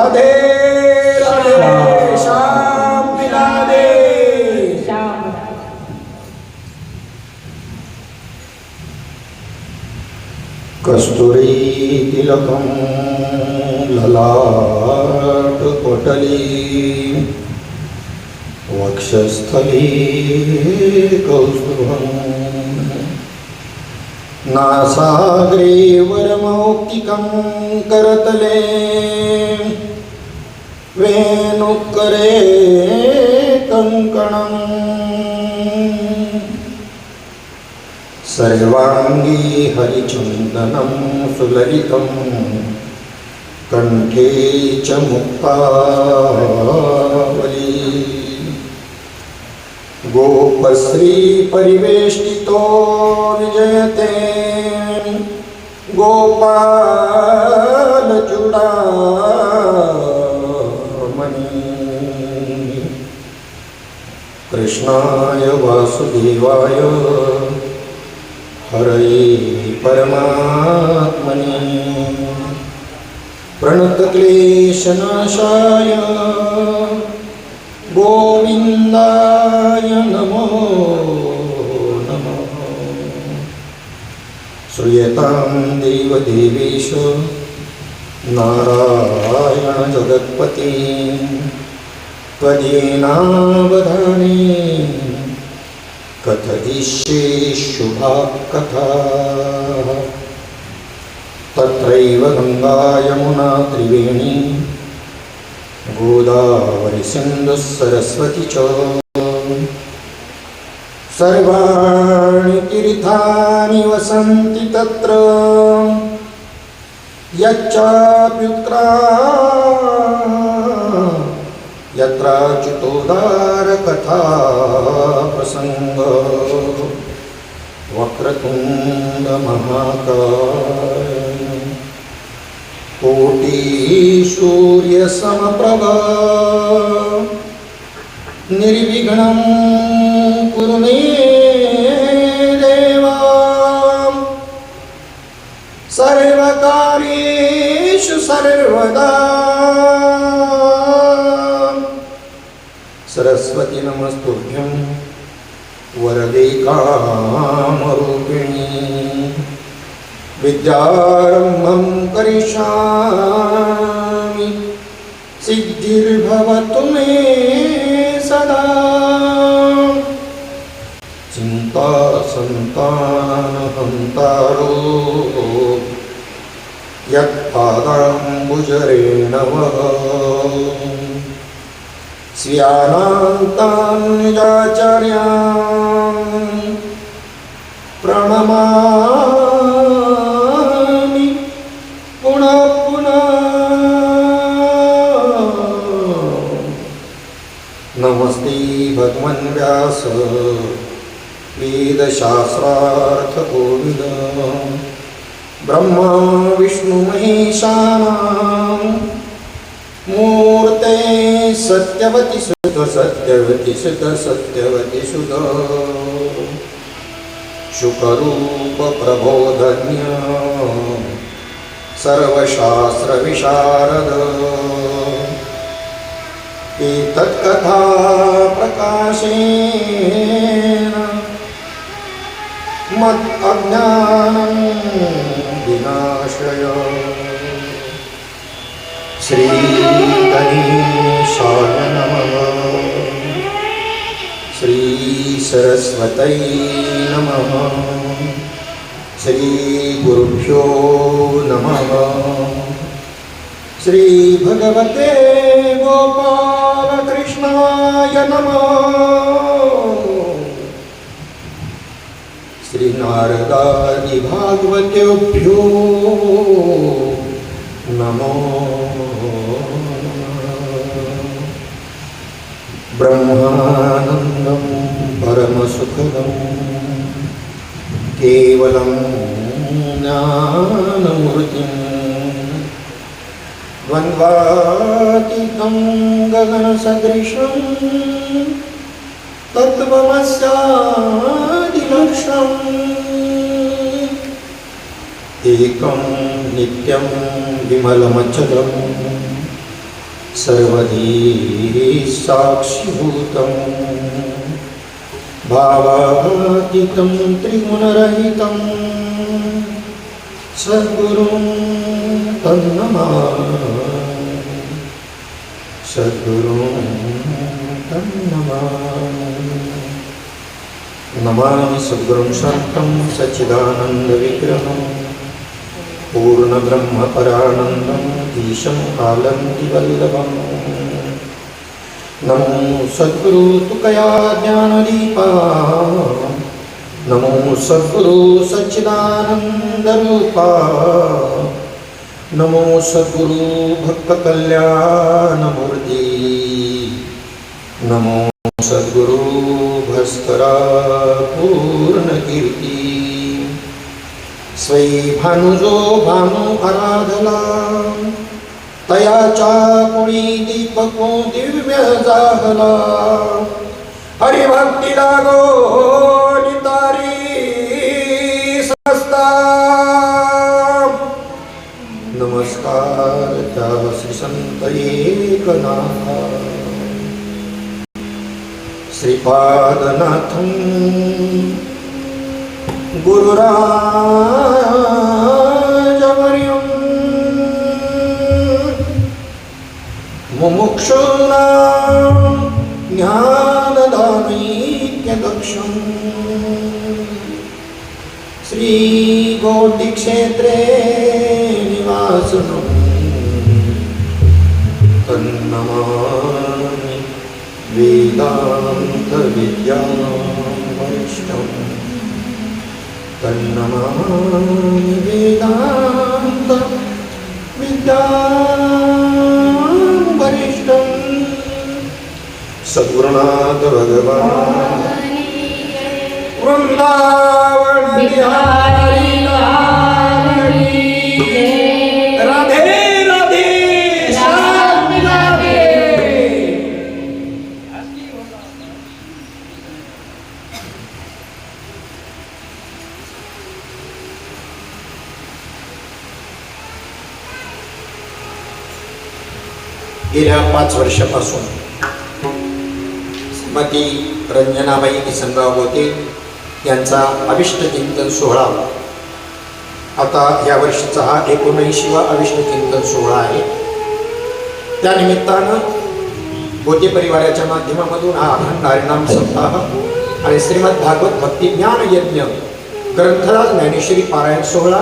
राधे राधे श्याम राधे कस्तुरी तिलकं ललाट पटली वक्षस्थली कौस्तुभं नासाग्रे वरमौक्तिकं करतले वेणुकरे कंकणं सर्वांगी हरिचन्दनं सुललितं कंठे च मुक्तावली गोपश्री परिवेष्टितो विजयते गोपालचूडामणि कृष्णाय वासुदेवाय हरये परमात्मने प्रणतक्लेशनाशाय गोविन्दाय नमो नमः। श्रूयतां देवदेवेश नारायण जगत्पते त्वदीनावधाने कथयिष्ये शुभा कथा तत्रैव गंगा यमुना त्रिवेणी गोदावरी सिन्धुः सरस्वती च सर्वाणि तीर्थानि वसन्ति तत्र यत्राच्युतोदारकथा प्रसंग वक्रतुंड महाकाय कोटि सूर्य समप्रभा निर्विघ्नं कुरु मे देवा सर्वकार्येषु सर्वदा सरस्वती नमस्तुभ्यं वरदे कामरूपिणी विद्यारम्भं करिष्यामि सिद्धिर्भवतु मे सदा चिन्ता सन्तानहन्तारो यत्पादाम्बुजरेणवः स्यानान्तान्निजाचार्यान् प्रणमामि पुनः पुनः। नमस्ते भगवन् व्यास वेदशास्त्रार्थकोविद ब्रह्मा विष्णु महेशानां मूर्ते सत्यवती सुत सत्यवती सुत सत्यवती सुत शुकरूप प्रबोधन्य सर्वशास्त्र विशारद एतत्कथा प्रकाशेन मत् अज्ञानं विनाशय। श्री गणेशाय नमः। श्री सरस्वती नमः। श्री गुरुभ्यो नमः। श्री भगवते गोपाल कृष्णाय नमः। श्री नारदादि भागवतेभ्यो नमो। ब्रह्मानंदं परमसुखदं केवलं ज्ञानमूर्तिं द्वन्द्वातीतं गगनसदृशं तत्त्वमस्यादिलक्ष्यम् एकं नित्यं विमलमचलं सर्वधी साक्षीभूतं भावातीतं त्रिगुणरहितं सद्गुरुं तन्नमामि सद्गुरुं तन्नमामि। नमामि सद्गुरुं शान्तं सच्चिदानन्दविग्रहं पूर्णब्रह्मपरानन्दम् ईशं आलन्दिवल्लभं। नमो सद्गुरु तुकया ज्ञानदीपा नमो सद्गुरु सच्चिदानन्दरूपा नमो सद्गुरु भक्तकल्याणमूर्ति नमो सद्गुरु भास्करा पूर्णकीर्ती। स्वयी भानुजो भानु आराधला तयाचा कोणी दीपको दिव्य जाहला हरिभक्ती लागो नितारी समस्ता। नमस्कार त्या श्री संत एकनाथा श्रीपादनाथं गुरुराजवर्यं मुमुक्षूणां ज्ञानदानैक्यदक्षं श्रीगोटिक्षेत्रे निवासनं तन्नमामि वेदान्तविद्यावरिष्ठम् तन्नमामि वेदान्तविद्यावरिष्ठम्। सद्गुरुनाथ भगवान वृंदावन बिहारी लाल की राधे राधे श्याम राधे। गेल्या 5 वर्षापासून श्रीमती रंजनाबाई किसनराव गोते यांचा अभिष्ट चिंतन सोहळा आता या वर्षीचा हा 19वा अभिष्ट चिंतन सोहळा आहे। त्यानिमित्तानं गोते परिवाराच्या माध्यमामधून हा अखंड हरिनाम सप्ताह आणि श्रीमद भागवत भक्ती ज्ञान यज्ञ ग्रंथराज ज्ञानेश्वरी पारायण सोहळा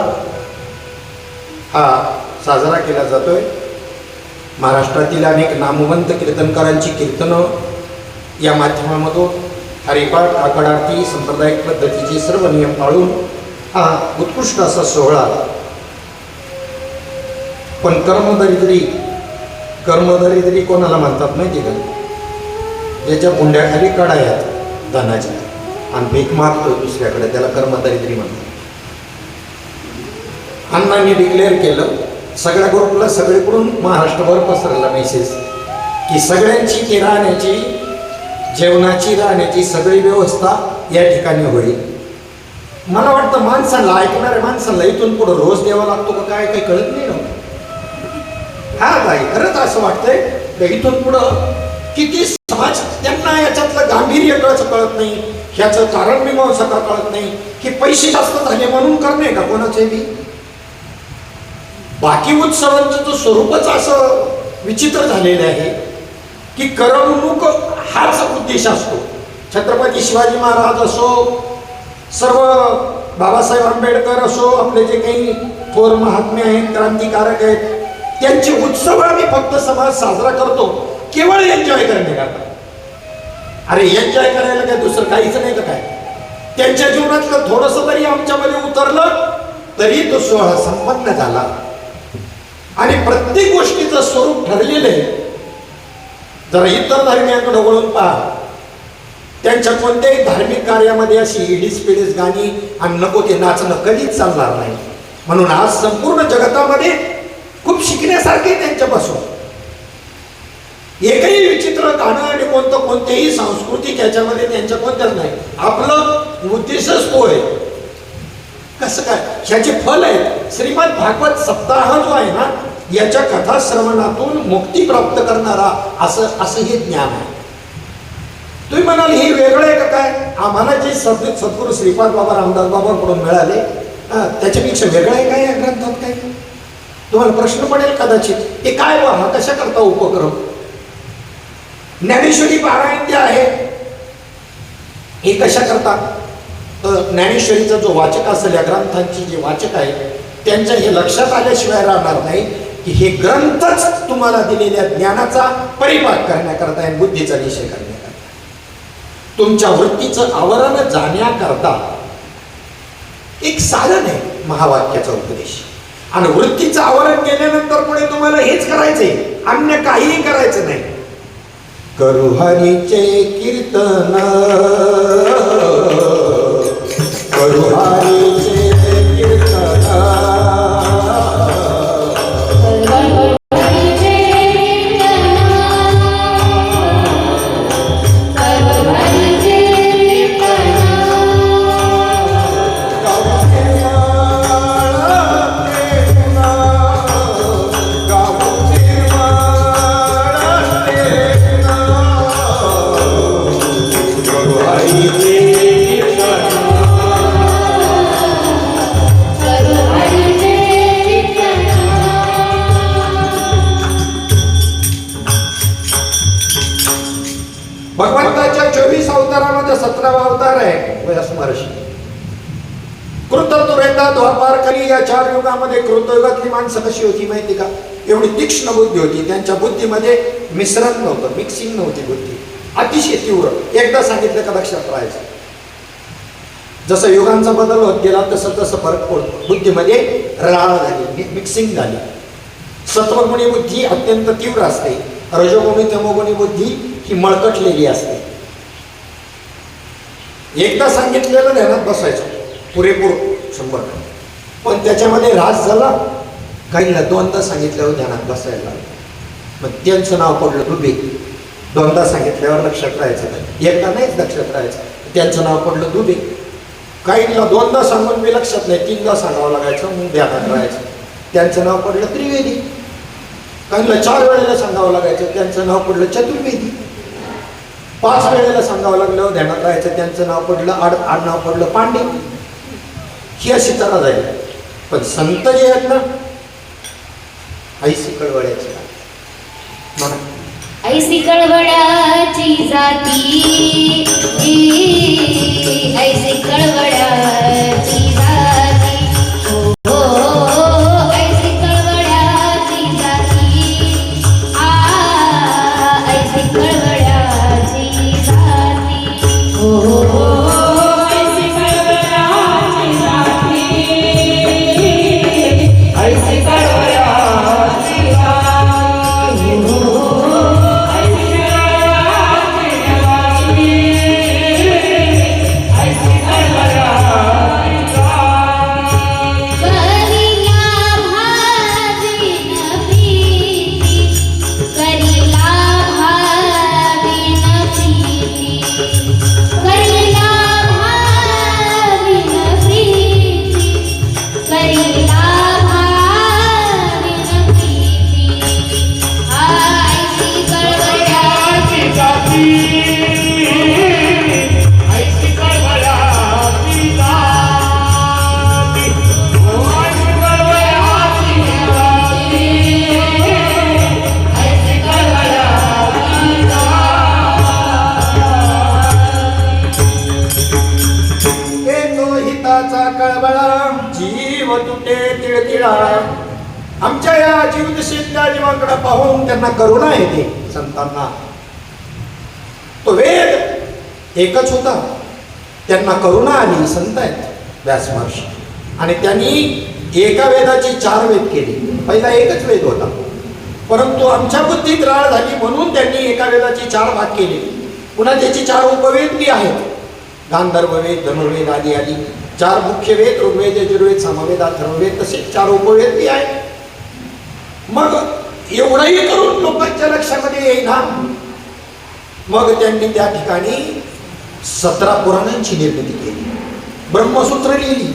हा साजरा केला जातोय। महाराष्ट्रातील अनेक नामवंत कीर्तनकारांची कीर्तनं या माध्यमामधून हरिपाठ आकड आरती सांप्रदायिक पद्धतीचे सर्व नियम पाळून हा उत्कृष्ट असा सोहळा। पण कर्मदरिद्री कोणाला म्हणतात माहिती का? ज्याच्या गुंड्याखाली कडा आहेत धनाच्या आणि भीक मागतो दुसऱ्याकडे, त्याला कर्मदरिद्री म्हणतात। अण्णांनी डिक्लेअर केलं, सगळ्या ग्रुपला सगळीकडून महाराष्ट्रभर पसरला मेसेज की सगळ्यांची ती राहण्याची जेवणाची राहण्याची सगळी व्यवस्था या ठिकाणी होईल। मला वाटतं माणसाला, ऐकणाऱ्या माणसाला इथून पुढे रोज द्यावा लागतो का काय काही कळत नाही ना। हा काय खरंच असं वाटतंय की इथून पुढं किती समाज त्यांना याच्यातलं गांभीर्य कळत नाही, ह्याचं कारण मीमांसा कळत नाही की पैसे जास्त झाले म्हणून करणे का कोणाचे बी। बाकी उत्सवांचं तो स्वरूपच असं विचित्र झालेलं आहे की करमणूक हाच उद्देश असतो। छत्रपती शिवाजी महाराज असो, सर्व बाबासाहेब आंबेडकर असो, आपले जे काही थोर महात्मे आहेत, क्रांतिकारक आहेत, त्यांचे उत्सव आम्ही फक्त समाज साजरा करतो केवळ एन्जॉय करण्याकरता। अरे एन्जॉय करायला काय दुसरं काहीच नाही का काय? त्यांच्या जीवनातलं थोडंसं तरी आमच्यामध्ये उतरलं तरी तो सोहळा संपन्न झाला। आणि प्रत्येक गोष्टीचं स्वरूप ठरलेलं आहे। जरा इतर धर्मियांकडे वळून पहा, त्यांच्या कोणत्याही धार्मिक कार्यामध्ये अशी इडीस पिडीस गाणी आणि नको ते नाचणं कधीच चालणार नाही। म्हणून आज संपूर्ण जगतामध्ये खूप शिकण्यासारखे त्यांच्यापासून एकही विचित्र गाणं आणि कोणतेही सांस्कृतिक याच्यामध्ये त्यांच्या कोणत्याच नाही। आपलं उद्देशच तो आहे। कसं काय ह्याचे फल आहेत। श्रीमद भागवत सप्ताह जो आहे ना, याच्या कथा श्रवणातून मुक्ती प्राप्त करणारा असं हे ज्ञान आहे. तुम्ही म्हणाल हे वेगळं आहे का काय? आम्हाला जे सद्गुरू श्रीपाद बाबा रामदास बाबांकडून मिळाले त्याच्यापेक्षा वेगळं आहे काय या ग्रंथात? काय तुम्हाला प्रश्न पडेल कदाचित, हे काय हा कशा करता उपक्रम? ज्ञानेश्वरी पारायण जे आहे हे कशा करता? ज्ञानेश्वरीचा जो वाचक असेल, या ग्रंथांची जे वाचक आहे त्यांच्या हे लक्षात आल्याशिवाय राहणार नाही की हे ग्रंथच तुम्हाला दिलेल्या ज्ञानाचा परिपाक करण्याकरता आणि बुद्धीचा निषेध करण्याकरता, तुमच्या वृत्तीचं आवरण जाण्याकरता एक साधन आहे महावाक्याचा उपदेश. आणि वृत्तीचं आवरण केल्यानंतर पुढे तुम्हाला हेच करायचंय, अन्य काहीही करायचं नाही. करू हरीचे कीर्तन, करू हरीचे कीर्तन, भगवंताच्या 24 अवतारामध्ये 17वा अवतार आहे व्यास महर्षी. कृतत्वेता द्वापार कली या 4 युगामध्ये कृतयुगातली माणसं कशी होती माहिती का? एवढी तीक्ष्ण बुद्धी होती, त्यांच्या बुद्धीमध्ये मिश्रण नव्हतं, मिक्सिंग नव्हती बुद्धी, अतिशय तीव्र. एकदा सांगितलं का लक्षात राहायचं. जसं युगांचा बदल होत गेला तसं तसं फरक पडतो, बुद्धीमध्ये राळ झाली, मिक्सिंग झाली. सत्वगुणी बुद्धी अत्यंत तीव्र असते, रजोगुणी तमोगुणी बुद्धी ही मळकटलेली असते. एकदा सांगितलेलं ध्यानात बसायचं पुरेपूर 100%, पण त्याच्यामध्ये रास झाला, काहींना 2दा सांगितल्यावर ध्यानात बसायला लागलं, मग त्यांचं नाव पडलं डुबे. 2दा सांगितल्यावर लक्षात राहायचं, एकदा नाहीच लक्षात राहायचं, त्यांचं नाव पडलं डुबे. काहींना 2दा सांगून मी लक्षात नाही, 3दा सांगावं लागायचं, मग ध्यानात राहायचं, त्यांचं नाव पडलं त्रिवेदी. काहींना 4 वेळेला सांगावं लागायचं, त्यांचं नाव पडलं चतुर्वेदी. 5 वेळेला सांगावं लागलं, ध्यानात राहायचं, त्यांचं नाव पडलं आडनाव पडलं पांडे. ही अशी तरा झाली. पण संत जे आहेत ना, ऐसी कळवळ्याची म्हणा, ऐसी कळवळ्याची जाती, ऐसी कळवळ्याची जाती, हो ऐसी कळवळ्याची जाती, ऐसी कळवळ्याची जाती, हो ऐसी कळवळ्याची जाती, ऐसी कळवळ्याची जाती, जीव तुटे तिळतिळा. आमच्या या जीवदशेतल्या जीवांकडे पाहून त्यांना करुणा येते संतांना. तो वेद एकच होता, त्यांना करुणा आली. संत आहेत व्यास महर्षी, आणि त्यांनी एका वेदाची 4 वेद केले. पहिला एकच वेद होता, परंतु आमच्या बुद्धीत राळ झाली म्हणून त्यांनी एका वेदाची 4 भाग केले. पुन्हा त्याची 4 उपवेद बी आहेत, गांधर्व वेद, धनुर्वेद आदी आदी 4 मुख्य वेद, ऋग्वेद, यजुर्वेद, सामवेद, अथर्ववेद, तसेच 4 उपवेद बी आहेत. मग एवढंही करून लोकांच्या लक्षामध्ये येईना, मग त्यांनी त्या ठिकाणी 17 पुराणांची निर्मिती केली, ब्रह्मसूत्र लिहिली.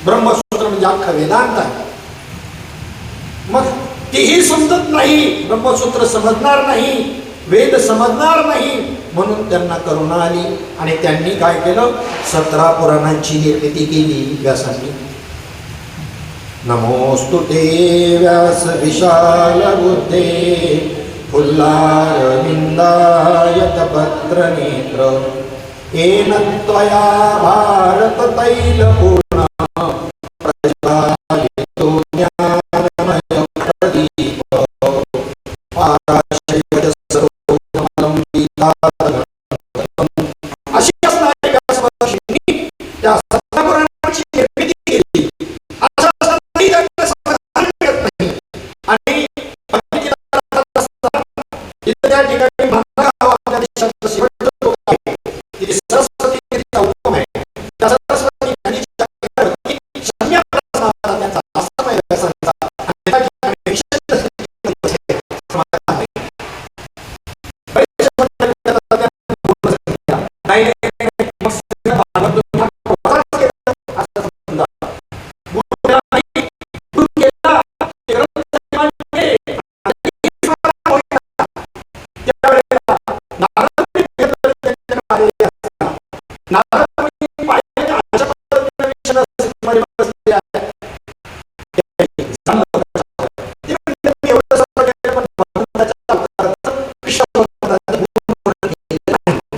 ब्रह्मसूत्र म्हणजे अख्खा वेदांत आहे. मग तीही समजत नाही, ब्रह्मसूत्र समजणार नाही, वेद समजणार नाही, म्हणून त्यांना करुणा आली आणि त्यांनी काय केलं, 17 पुराणांची निर्मिती केली व्यासांनी. नमोस्तुते व्यास विशाल बुद्धे फुल्लारविंदायत पत्र नेत्र येन त्वया भारत तैल पूर्ण प्रज्वालितो ज्ञानमय प्रदीप पाराशर्य सर्वोत्तमं गीतार्थं. अशी असणारी व्यासमहर्षींनी त्या 17 पुराणांची निर्मिती केली. असं असतानाही त्यांना समाधान मिळत नाही. आणि तिथं त्या ठिकाणी भांडागाव आपल्या देशाचं शेवटचं टोक आहे. तिथे सरस्वती नदीचा उगम आहे. त्या सरस्वती नदीच्या किनाऱ्यावरती शम्याप्रसाद नावाचा त्यांचा आश्रम आहे व्यासांचा. आणि त्या ठिकाणी विशेष समाधान आहे. बरेचसे मंडळी त्याला नाही, मग सगळं भागवत तुम्ही वधाच केलं असं समजा. गुरुला नाही, गुरु केला, ते ग्रंथ मांडले, आणि त्यावेळेला नारदांनी घेतलं त्यांच्या कार्य असताना. नारदांनी पाहिलं अशा पद्धतीने विषय मध्ये बसले आहे. ते म्हणतात मी एवढं सगळं केलं, पण भगवंताच्या अवताराचं विश्वभराचं गुण पूर्ण केलेलं नाही.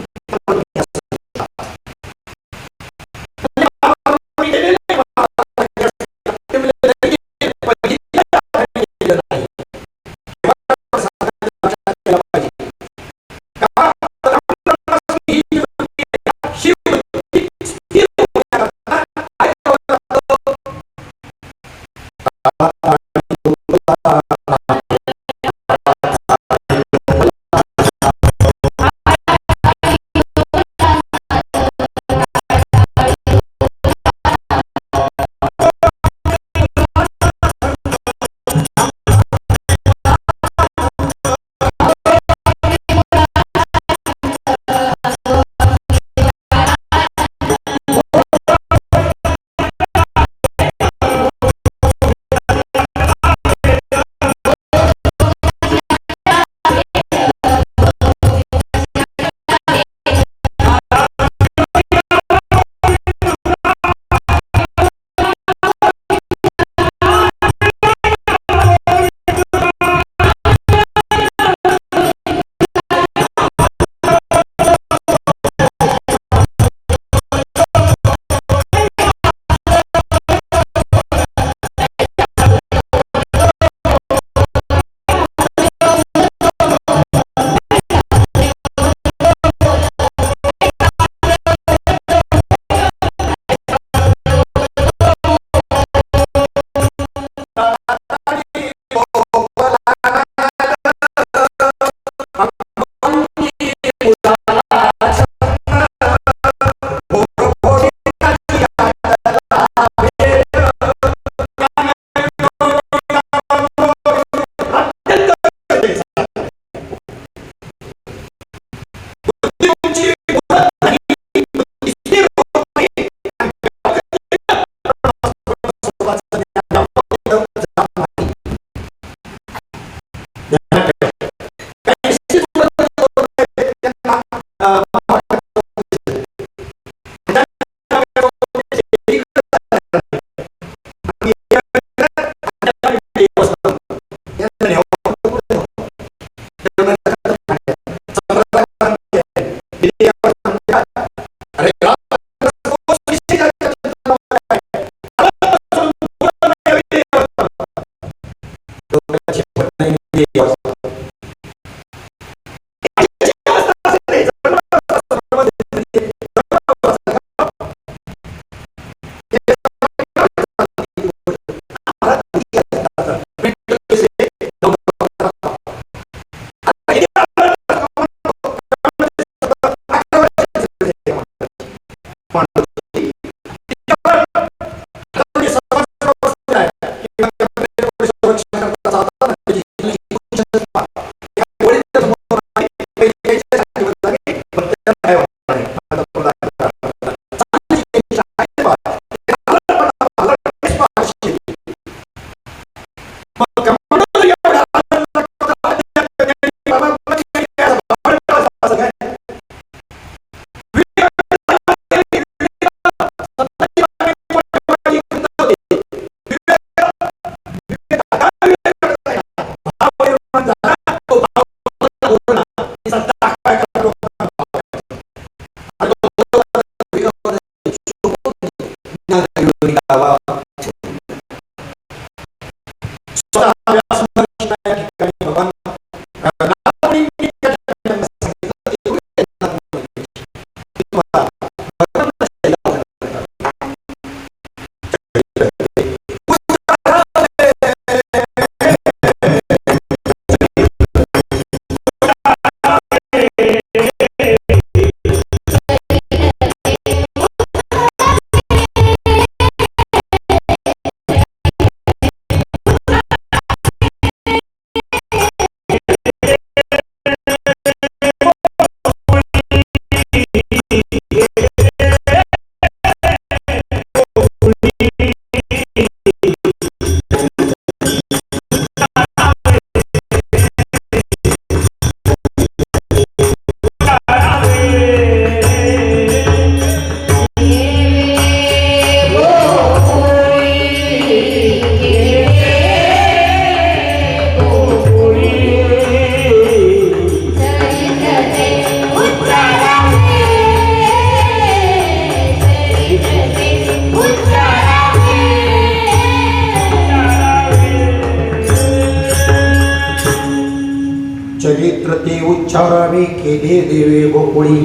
चरित्र ते उच्चारावे केले देवे गोकुळी.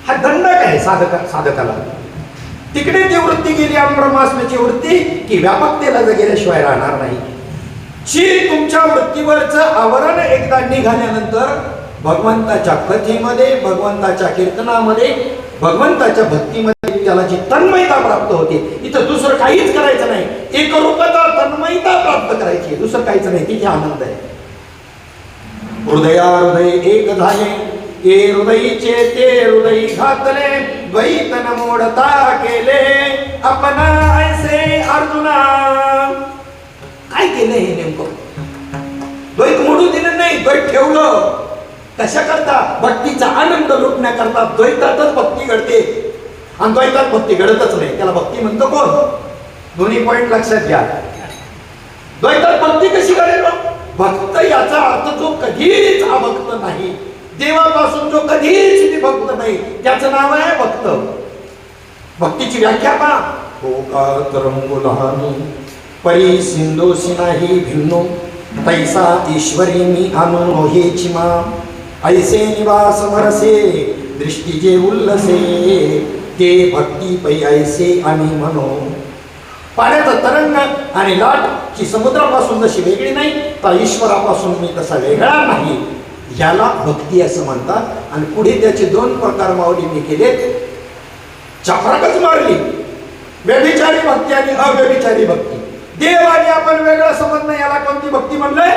हा दंड काय साधकाला. तिकडे ती वृत्ती गेली ब्रह्मास्मीची वृत्ती की व्यापकतेला गेल्याशिवाय राहणार नाही. ची तुमच्या वृत्तीवरचं आवरण एकदा निघाल्यानंतर भगवंताच्या कथेमध्ये, भगवंताच्या कीर्तनामध्ये, भगवंताच्या भक्तीमध्ये त्याला जी तन्मयता प्राप्त होते. इथं दुसरं काहीच करायचं नाही. एकरूपता तन्मयता प्राप्त करायची, दुसरं काहीच नाही. तिथे आनंद आहे. हृदया हृदय एक झाले, ए हृदयीचे ते हृदय घातले, द्वैतन मोडता केले अपना ऐसे अर्जुना. काय केलं हे नेमकं? द्वैत मोडू दिलं नाही, द्वैत ठेवलं. कशा करता? भक्तीचा आनंद लुटण्याकरता. द्वैतातच भक्ती घडते आणि द्वैतात भक्ती घडतच नाही. त्याला भक्ती म्हणतो कोण? दोन्ही पॉइंट लक्षात घ्या. द्वैतात भक्ती कशी घडेल? भक्त याचा अर्थ जो कधीच अभक्त नाही, देवापासून जो कधीच विभक्त नाही, त्याचं नाव आहे भक्त. भक्तीची व्याख्या पहा. हो का तरंगो लहानी परी सिंधोसी नाही भिन्नो, तैसा ईश्वरी मी आणून हेची मा, ऐसे निवास वरसे दृष्टी जे उल्लसे, ते भक्ती पै ऐसे आम्ही म्हणो. पाण्याचा तरंग आणि लाट ही समुद्रापासून जशी वेगळी नाही, तर ईश्वरापासून मी तसा वेगळा नाही, याला भक्ती असं म्हणतात. आणि पुढे त्याचे दोन प्रकार माऊलींनी केले. चक्राकच मारली. व्यभिचारी भक्ती आणि अव्यभिचारी भक्ती. देव आणि आपण वेगळं समजणं, याला कोणती भक्ती म्हणलंय?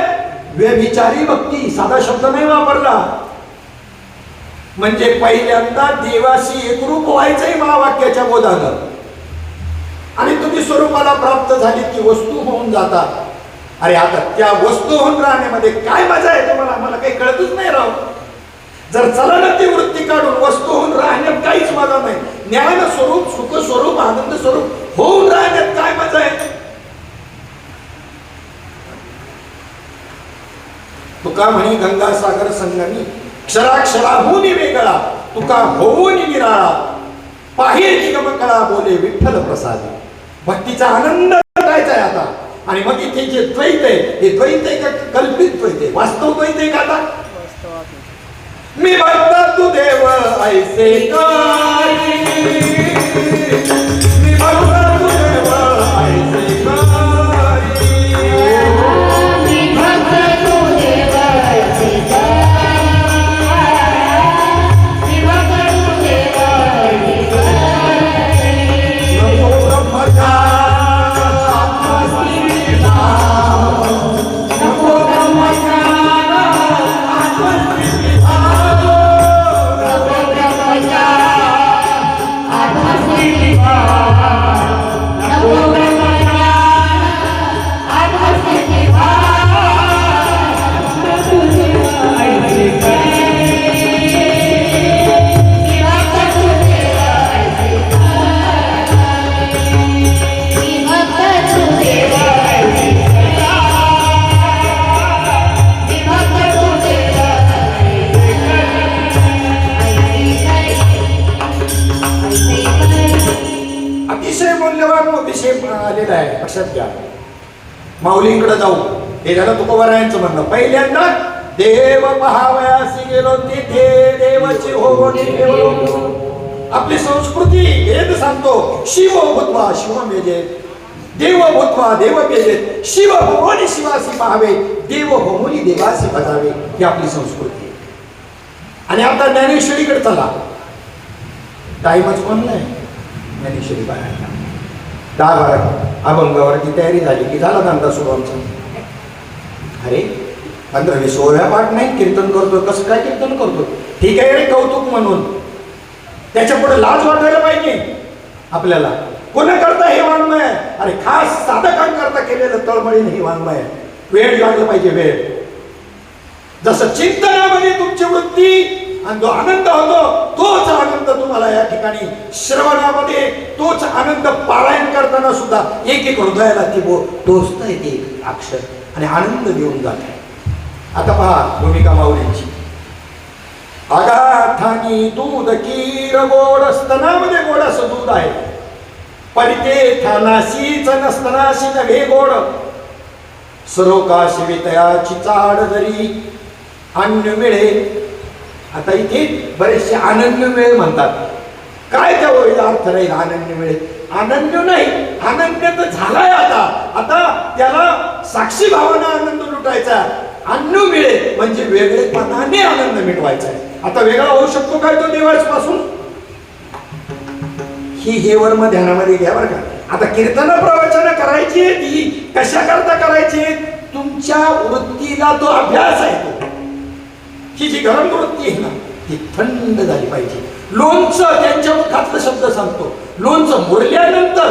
व्यभिचारी भक्ती. साधा शब्द नाही वापरला. म्हणजे पहिल्यांदा देवाशी एकरूप व्हायचंय महावाक्याच्या बोधानं, आणि तुम्ही स्वरूपाला प्राप्त झाली की वस्तू होऊन जातात. अरे आता त्या वस्तू होऊन राहण्यामध्ये काय मजा आहे तुम्हाला? मला काही कळतच नाही राव. जर चला ना ती वृत्ती काढून वस्तू होऊन राहण्यात काहीच मजा नाही. ज्ञान स्वरूप, सुख स्वरूप, आनंद स्वरूप होऊन राहण्यात काय मजा आहे? तुका म्हणे गंगासागर संगमी, क्षराक्षराहून वेगळा, तुका होऊन निराळा, पाहे निगमकळा बोले विठ्ठल प्रसादी. भक्तीचा आनंद लुटायचा आहे आता. आणि मग इथे जे द्वैत आहे, हे द्वैत आहे का कल्पित द्वैत आहे? वास्तव द्वैत आहे का? आता मी भक्त तू देव ऐसे काही, मी भक्त तू देव ऐसे काही, मी भक्त तू देव ऐसे काही, मी भक्त तू देव ऐसे काही. नको ब्रह्मचा आलेला आहे. लक्षात घ्या. माऊलींकडे जाऊ, हे झालं तुकोबारायांचं म्हणणं. पहिल्यांदा देव पहावयासी गेलो, तिथे देवाची होवणी गेलो. आपली संस्कृती वेद सांगतो, शिव भूत्वा शिवमेजे, देव भूत्वा देव मेजे, शिव होवणी शिवासी पाहावे, देव होवणी देवासी बजावे. ही आपली संस्कृती. आणि आता ज्ञानेश्वरीकडे चला. टाइमच पण नाही ज्ञानेश्वरी बाहेर. 10-12 अभंगावरची तयारी झाली की झाला धंदा सुरू आमचा. अरे 15-20 पाठ नाही, कीर्तन करतो. कसं काय कीर्तन करतो? ठीक आहे रे, कौतुक म्हणून. त्याच्या पुढे लाज वाटायला पाहिजे आपल्याला. कोणा करता हे वाङ्मय? अरे खास साधकांकरता केलेलं तळमळीने हे वाङ्मय. वेळ लागला पाहिजे, वेळ. जसं चिंतनामध्ये तुमची वृत्ती आणि जो आनंद होतो, तोच आनंद तुम्हाला या ठिकाणी श्रवणामध्ये, तोच आनंद पारायण करताना सुद्धा एक एक हृदयाला ती टोचता येते अक्षर आणि आनंद देऊन जाते. आता पहा भूमिका माऊलींची. आगाठानी दूध कीर गोड, स्तनामध्ये गोड असं दूध आहे. परिते थानाशीच नसतनाशी नव्हे गोड, सरोकाशी वितयाची चाड जरी, अन्न मिळेल. आता इथे बरेचसे अनन्य मिळेल म्हणतात. काय त्या ओळीला अर्थ राहील अनन्य मिळेल? अनन्य नाही, अनन्य तर झालाय आता. आता त्याला साक्षी भावाना आनंद लुटायचा. अन्न मिळेल म्हणजे वेगळेपणाने आनंद मिटवायचा आहे. आता वेगळा होऊ शकतो काय तो देवापासून? हे वर्म ध्यानामध्ये घ्या बरं का. आता कीर्तन प्रवचन करायची ती कशा करता करायची? तुमच्या वृत्तीला तो अभ्यास आहे. तो ही जी गरम वृत्ती आहे ना ती थंड झाली पाहिजे. लोणचं त्यांच्या मुखातलं शब्द सांगतो. लोणचं मुरल्यानंतर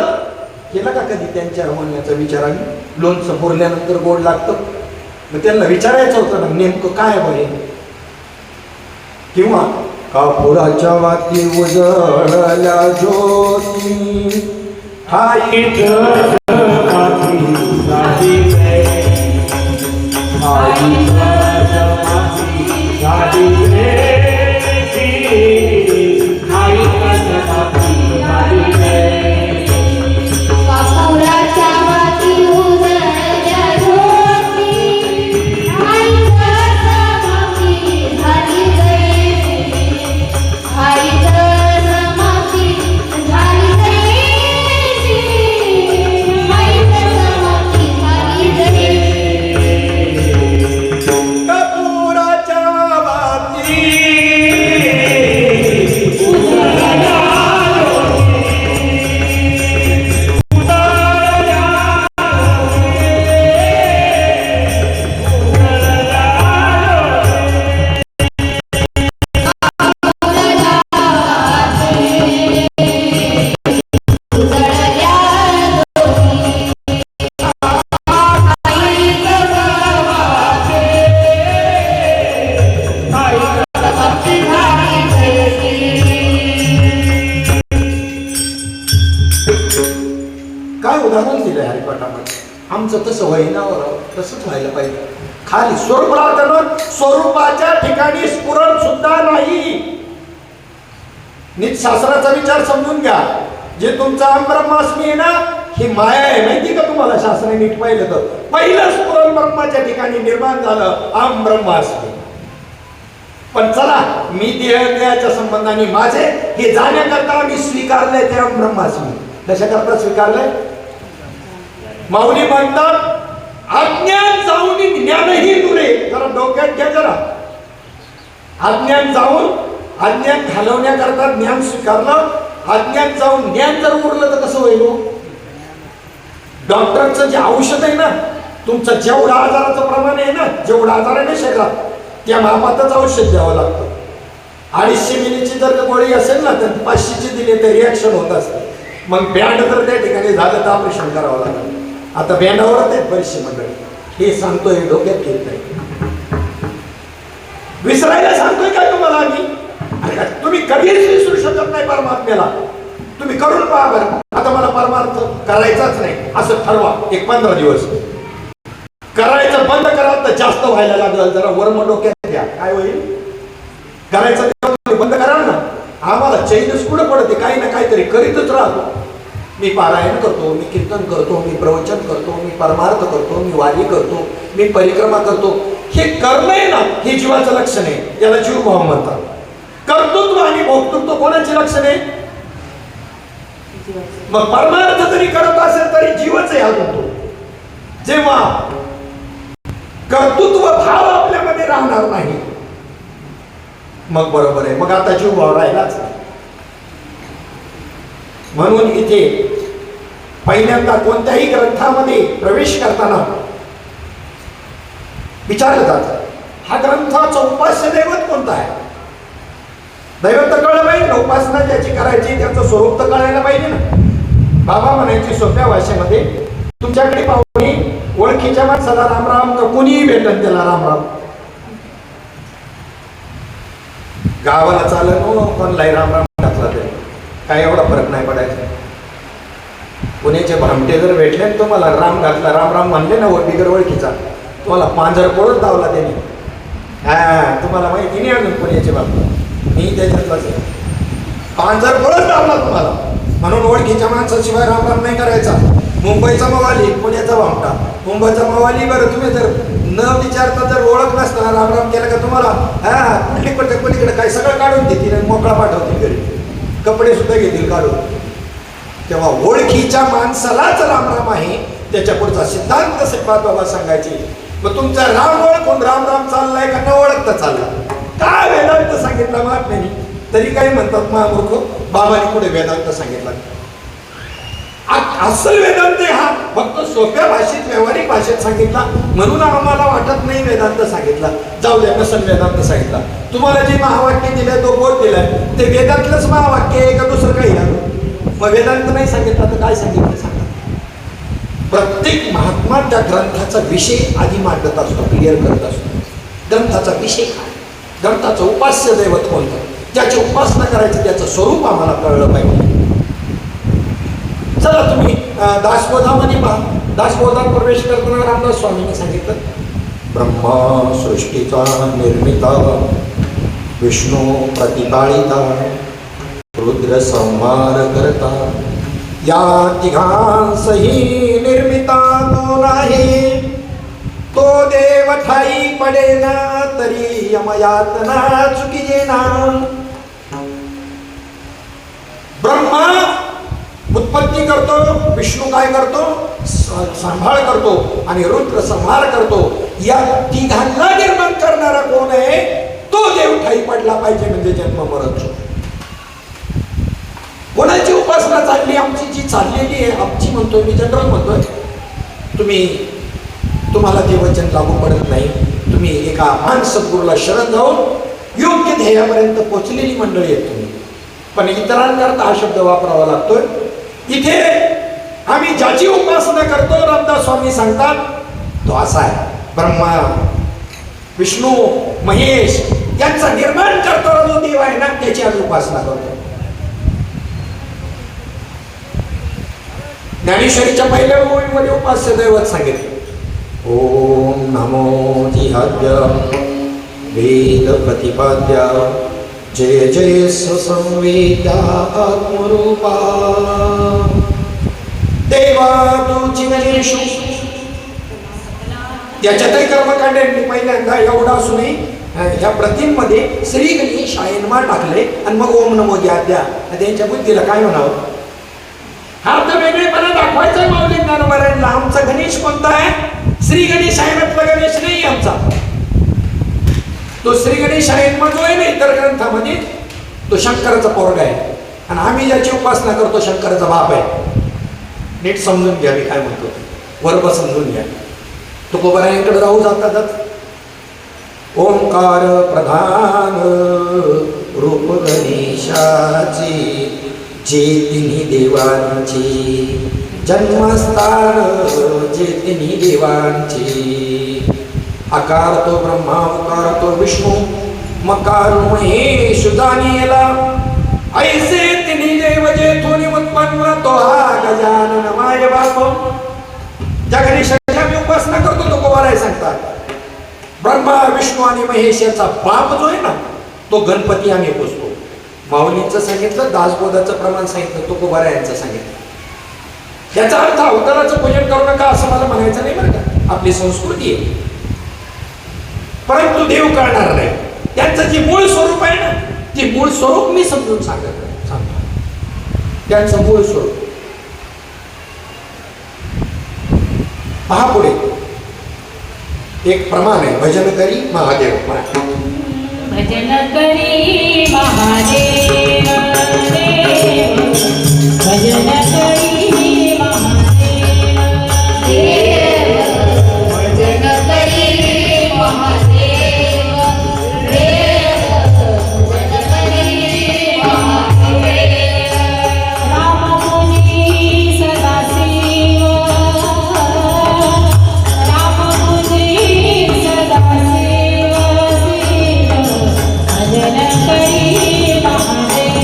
केलं का कधी त्यांच्या म्हणण्याचा विचार आम्ही? लोणचं मुरल्यानंतर गोड लागतं. मग त्यांना विचारायचं होतं ना नेमकं काय बरे. किंवा कापुराच्या वाती उजळल्या ज्योती ठाईत कापुराच्या वाती उजळल्या ज्योती आईच्या समाधी झाली जैसी. आईच्या समाधी झाली जैसी. आईच्या समाधी झाली जैसी. कापुराच्या वाती काय उदाहरण दिलंय हरिपाठामध्ये. आमचं तसं वहिनावर तसंच व्हायला पाहिजे. खाली स्वरूपात स्वरूपाच्या ठिकाणी स्फुरण सुद्धा नाही. नीट शास्त्राचा विचार समजून घ्या. जे तुमचा अहम ब्रह्मास्मी आहे ना ही माया आहे. माहिती का तुम्हाला? शास्त्राने नीट पाहिलं तर पहिलं स्फुरण ब्रह्माच्या ठिकाणी निर्माण झालं अहम ब्रह्मास्मी. पण चला मी देहाच्या संबंधाने माझे हे जाण्याकरता मी स्वीकारलंय ते अहम ब्रह्मास्मी. कशाकरता स्वीकारलंय? माऊली म्हणतात अज्ञान जाऊन ज्ञानही दुरे. जरा डोक्यात घ्या जरा. अज्ञान जाऊन अज्ञान घालवण्याकरता ज्ञान स्वीकारलं. अज्ञान जाऊन ज्ञान जर उरलं तर कसं होईल? डॉक्टरचं जे औषध आहे ना तुमचं जेवढा आजाराचं प्रमाण आहे ना जेवढा आजार आहे ना शरीरात त्या मापातच औषध द्यावं लागतं. 250 मिलीची जर गोळी असेल ना तर 500ची दिली तर रिॲक्शन होत असते. मग बँड जर त्या ठिकाणी झालं तर ऑपरेशन करावं लागतं. आता बँडावरच आहेत बरीचशी मंडळी. हे सांगतोय डोक्यात घेत नाही. विसरायला सांगतोय काय तुम्हाला आम्ही? तुम्ही कधीच विसरू शकत नाही परमात्म्याला. तुम्ही करून पहा बरं. आता मला परमार्थ करायचाच नाही असं ठरवा. एक 15 दिवस करायचं बंद कराल तर जास्त व्हायला लागलं. जरा वर्म डोक्यात घ्या. काय होईल? करायचं बंद कराल ना आम्हाला चैनच पुढे पडते. काही ना काहीतरी करीतच राहतो. मी पारायण करतो, मी कीर्तन करतो, मी प्रवचन करतो, मी परमार्थ करतो, मी वारी करतो, मी परिक्रमा करतो. हे कर्म आहे ना हे जीवाचं लक्षण आहे. याला जीवभाव म्हणतात. कर्तृत्व आणि भोक्तृत्व कोणाचे लक्षण आहे? मग परमार्थ जरी करत असेल तरी जीवच आहे अजून तो. जेव्हा कर्तृत्व भाव आपल्यामध्ये राहणार नाही मग बरोबर आहे. मग आता जीवभाव राहिलाच नाही. म्हणून इथे पहिल्यांदा कोणत्याही ग्रंथामध्ये प्रवेश करताना विचारलं जातं हा ग्रंथाचा उपास्य दैवत कोणता आहे? दैवत तर कळलं पाहिजे. उपासना ज्याची करायची त्याचं स्वरूप तर कळायला पाहिजे ना. बाबा म्हणायची सोप्या भाषेमध्ये तुमच्याकडे पाहुणे ओळखीच्या माणसाला रामराम तर कोणीही भेटत त्याला रामराम. गावाला चाललं कोणलाही रामराम टाकला तरी काय एवढा फरक नाही पडायचा. पुण्याचे भामटे जर भेटले तुम्हाला राम घातला रामराम म्हणले ना बिगर ओळखीचा तुम्हाला पांजर पळत धावला त्याने. हा तुम्हाला माहिती नाही अजून पुण्याचे बाबा मी त्याच्यातलाच आहे. पांजर पळत धावला तुम्हाला. म्हणून ओळखीच्या माणसाशिवाय रामराम नाही करायचा. मुंबईचा मवाली पुण्याचा भामटा. मुंबईचा मवाली बरं तुम्ही जर न विचारता जर ओळख नसताना रामराम केला का तुम्हाला तुम्हाला कुठली पलीकडे काय सगळं काढून देतील आणि मोकळा पाठवतील घरी, कपडे सुद्धा घेतील काढून. तेव्हा ओळखीच्या माणसालाच रामराम आहे, त्याच्या पुढचा सिद्धांत श्रीपाद बाबा सांगायचे. मग तुमचा राम ओळखून राम राम चाललाय का न ओळखता चालला? काय वेदांत सांगितला महात्म्यानी, तरी काय म्हणतात महामूर्ख, बाबांनी पुढे वेदांत सांगितला. असल वेदांत हा फक्त सोप्या भाषेत व्यावहारिक भाषेत सांगितला म्हणून आम्हाला वाटत नाही वेदांत सांगितला. जाऊ द्या, नसल वेदांत सांगितला. तुम्हाला जे महावाक्य दिलंय तो बोध दिलाय ते वेदातलंच महावाक्य आहे का दुसरं काही आहे? मग वेदांत नाही सांगितलं तर काय सांगितलं सांगा. प्रत्येक महात्मा त्या ग्रंथाचा विषय आधी मांडत असतो, क्लिअर करत असतो. ग्रंथाचा विषय काय, ग्रंथाचं उपास्य दैवत कोणतं, ज्याची उपासना करायचं त्याचं स्वरूप आम्हाला कळलं पाहिजे. चला तुम्ही दासबोधामध्ये पहा. दासबोधात प्रवेश करताना रामदास स्वामींनी सांगितलं, ब्रह्मा सृष्टीचा निर्मिता, विष्णू प्रतिपाळिता, रुद्र संहार करता, या तिघांसही निर्मिता कोण आहे, तो देव ठाई पडेना तरी यमयातना चुकीजेना. ब्रह्मा उत्पत्ती करतो, विष्णू काय करतो, सांभाळ करतो, आणि रुद्र संहार करतो. या तिघांना निर्माण करणारा कोण आहे, तो देव ठाई पडला पाहिजे, म्हणजे जन्म मरण चूक. कोणाची उपासना चालली आमची, जी चाललेली आहे आमची म्हणतोय मी, जनरल म्हणतोय, तुम्हाला ते वचन लागू पडत नाही. तुम्ही एका महान सद्गुरूला शरण जाऊन योग्य ध्येयापर्यंत पोहोचलेली मंडळी आहेत तुम्ही. पण इतरांकरता हा शब्द वापरावा लागतोय. इथे आम्ही ज्याची उपासना करतो, रामदास स्वामी सांगतात तो असा आहे, ब्रह्मा विष्णू महेश यांचा निर्माण करणारा जो देव आहे ना, त्याची आम्ही उपासना करतो. ज्ञानेश्वरीच्या पहिल्या ओळीमध्ये उपास्य दैवत सांगितले, ओम नमो जिहाद्य वेद प्रतिपाद्य जय जय संवेद्या आत्मरूपा देवा तुझी गणेशू. त्याच्यातही कर्मकांडांनी पहिल्यांदा एवढा असूनही ह्या प्रतींमध्ये श्री गणेश आयनमा टाकले आणि मग ओम नमो जिहाद्या. त्यांच्या बुद्धीला काय म्हणावं, हा तर वेगळेपणा दाखवायचा माऊली ज्ञानोबारांना. आमचा गणेश कोणता आहे, श्री गणेश आयनातला गणेश नाही आमचा. तो श्री गणेश आयनमा जो आहे ना इतर ग्रंथामध्ये, तो शंकराचा पोरगा आहे, आणि आम्ही ज्याची उपासना करतो शंकराचा बाप आहे. नीट समजून घ्या मी काय म्हणतो, वर्ग समजून घ्या. तुकोबारायांकडे राहू जातात. ओंकार प्रधान रूप गणेशाचे, जे तिन्ही देवांचे जन्मस्थान, जे तिन्ही देवांचे. आकार तो ब्रह्मा, उकार तो विष्णू, मकार महेश जाणेला. ऐसे तिन्ही देव जेथून उत्पन्न, तो हा गजानन माय बाप. ज्या गणेशाची आम्ही उपासना करतो तो कोबाराय सांगतात, ब्रह्मा विष्णू आणि महेश याचा बाप जो आहे ना, तो गणपती आम्ही पुजतो. माऊलींचं सांगितलं, दासबोधाचं प्रमाण सांगितलं, तो कोबारा यांचं सांगितलं. याचा अर्थ अवताराचं पूजन करू नका असं मला म्हणायचं नाही बरं का, आपली संस्कृती आहे. परंतु देव कळणार नाही. त्यांचं जे मूळ स्वरूप आहे ना, ते मूळ स्वरूप मी समजून सांगतो. त्यांचं मूळ स्वरूप पहा. पुढे एक प्रमाण आहे, भजन करी महादेव. भजन करी महादेव देव, भजन करी महादेव देव, भजन करी महादेव देव, भजन करी महादेव. राम मुनी सदाशिव, राम मुनी सदाशिव, भजन करी महादेव.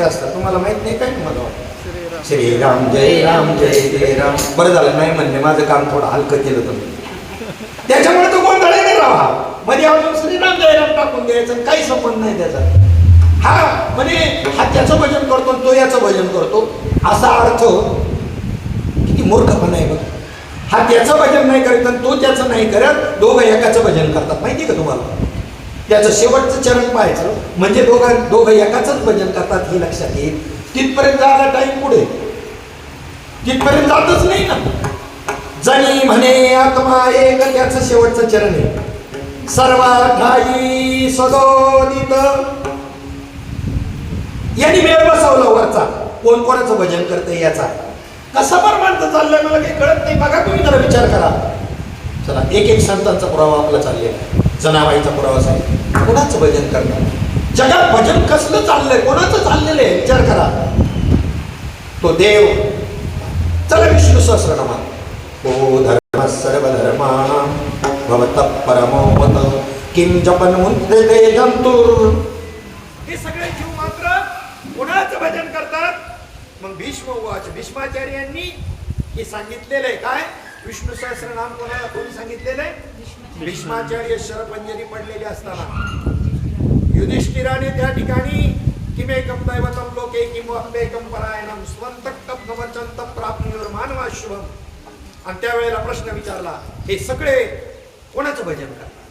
म्हणायचं असतं. तुम्हाला माहित नाही काय मला वाटतं श्रीराम जय राम जय जय राम. बरं झालं नाही म्हणले, माझं काम थोडं हलकं केलं तुम्ही. त्याच्यामुळे तो गोंधळ नाही राहा मध्ये अजून श्रीराम जय राम टाकून द्यायचं, काही संबंध नाही त्याचा. हा म्हणजे हा त्याचं भजन करतो तो याचं भजन करतो असा अर्थ किती मूर्खपणा आहे बघ. हा त्याचं भजन नाही करत आणि तो त्याचं नाही करत, दोघं एकाचं भजन करतात. माहिती का तुम्हाला? त्याचं शेवटचं चरण पाहायचं म्हणजे दोघं एकाचंच भजन करतात हे लक्षात येईल. तिथपर्यंत जायला टाईम पुढे, तिथपर्यंत जातच नाही ना. जनी म्हणे आत्मा एक, त्याचं शेवटचं चरण आहे. सर्वाठाई सदोदित, यांनी मेळ बसवला वरचा, कोण कोणाचं भजन करते याचा. कसा परमार्थ चाललाय मला काही कळत नाही. बघा तुम्ही जरा विचार करा. चला एक एक संतांचा पुरावा आपला चाललेला आहे. जनाबाईचा पुरावा सांगितला. कोणाचं भजन करणार? जगात भजन कसलं चाललंय, कोणाचं चाललेलं आहे विचार करा. तो देव. चला विष्णू सहस्रनामा. ओ धर्म सर्वधर्माणां भवतः परमो मत किं जपन मुंते जंतुर. हे सगळे जीव मात्र कोणाचं भजन करतात? मग भीष्म उवाच. भीष्माचार्यांनी हे सांगितलेलं आहे. काय? विष्णू सहस्रनाम कोणाला कोणी सांगितलेलं आहे? भीष्माचार्य शरपंजरी पडलेले असताना युधिष्ठिराने त्या ठिकाणी किमेकं दैवतं लोके किम अप्येकं परायणं स्वन्तक्तं भवचन्तं प्राप्नुर् मानवाशुभम्. आणि त्यावेळेला प्रश्न विचारला, हे सगळे कोणाचं भजन करतात?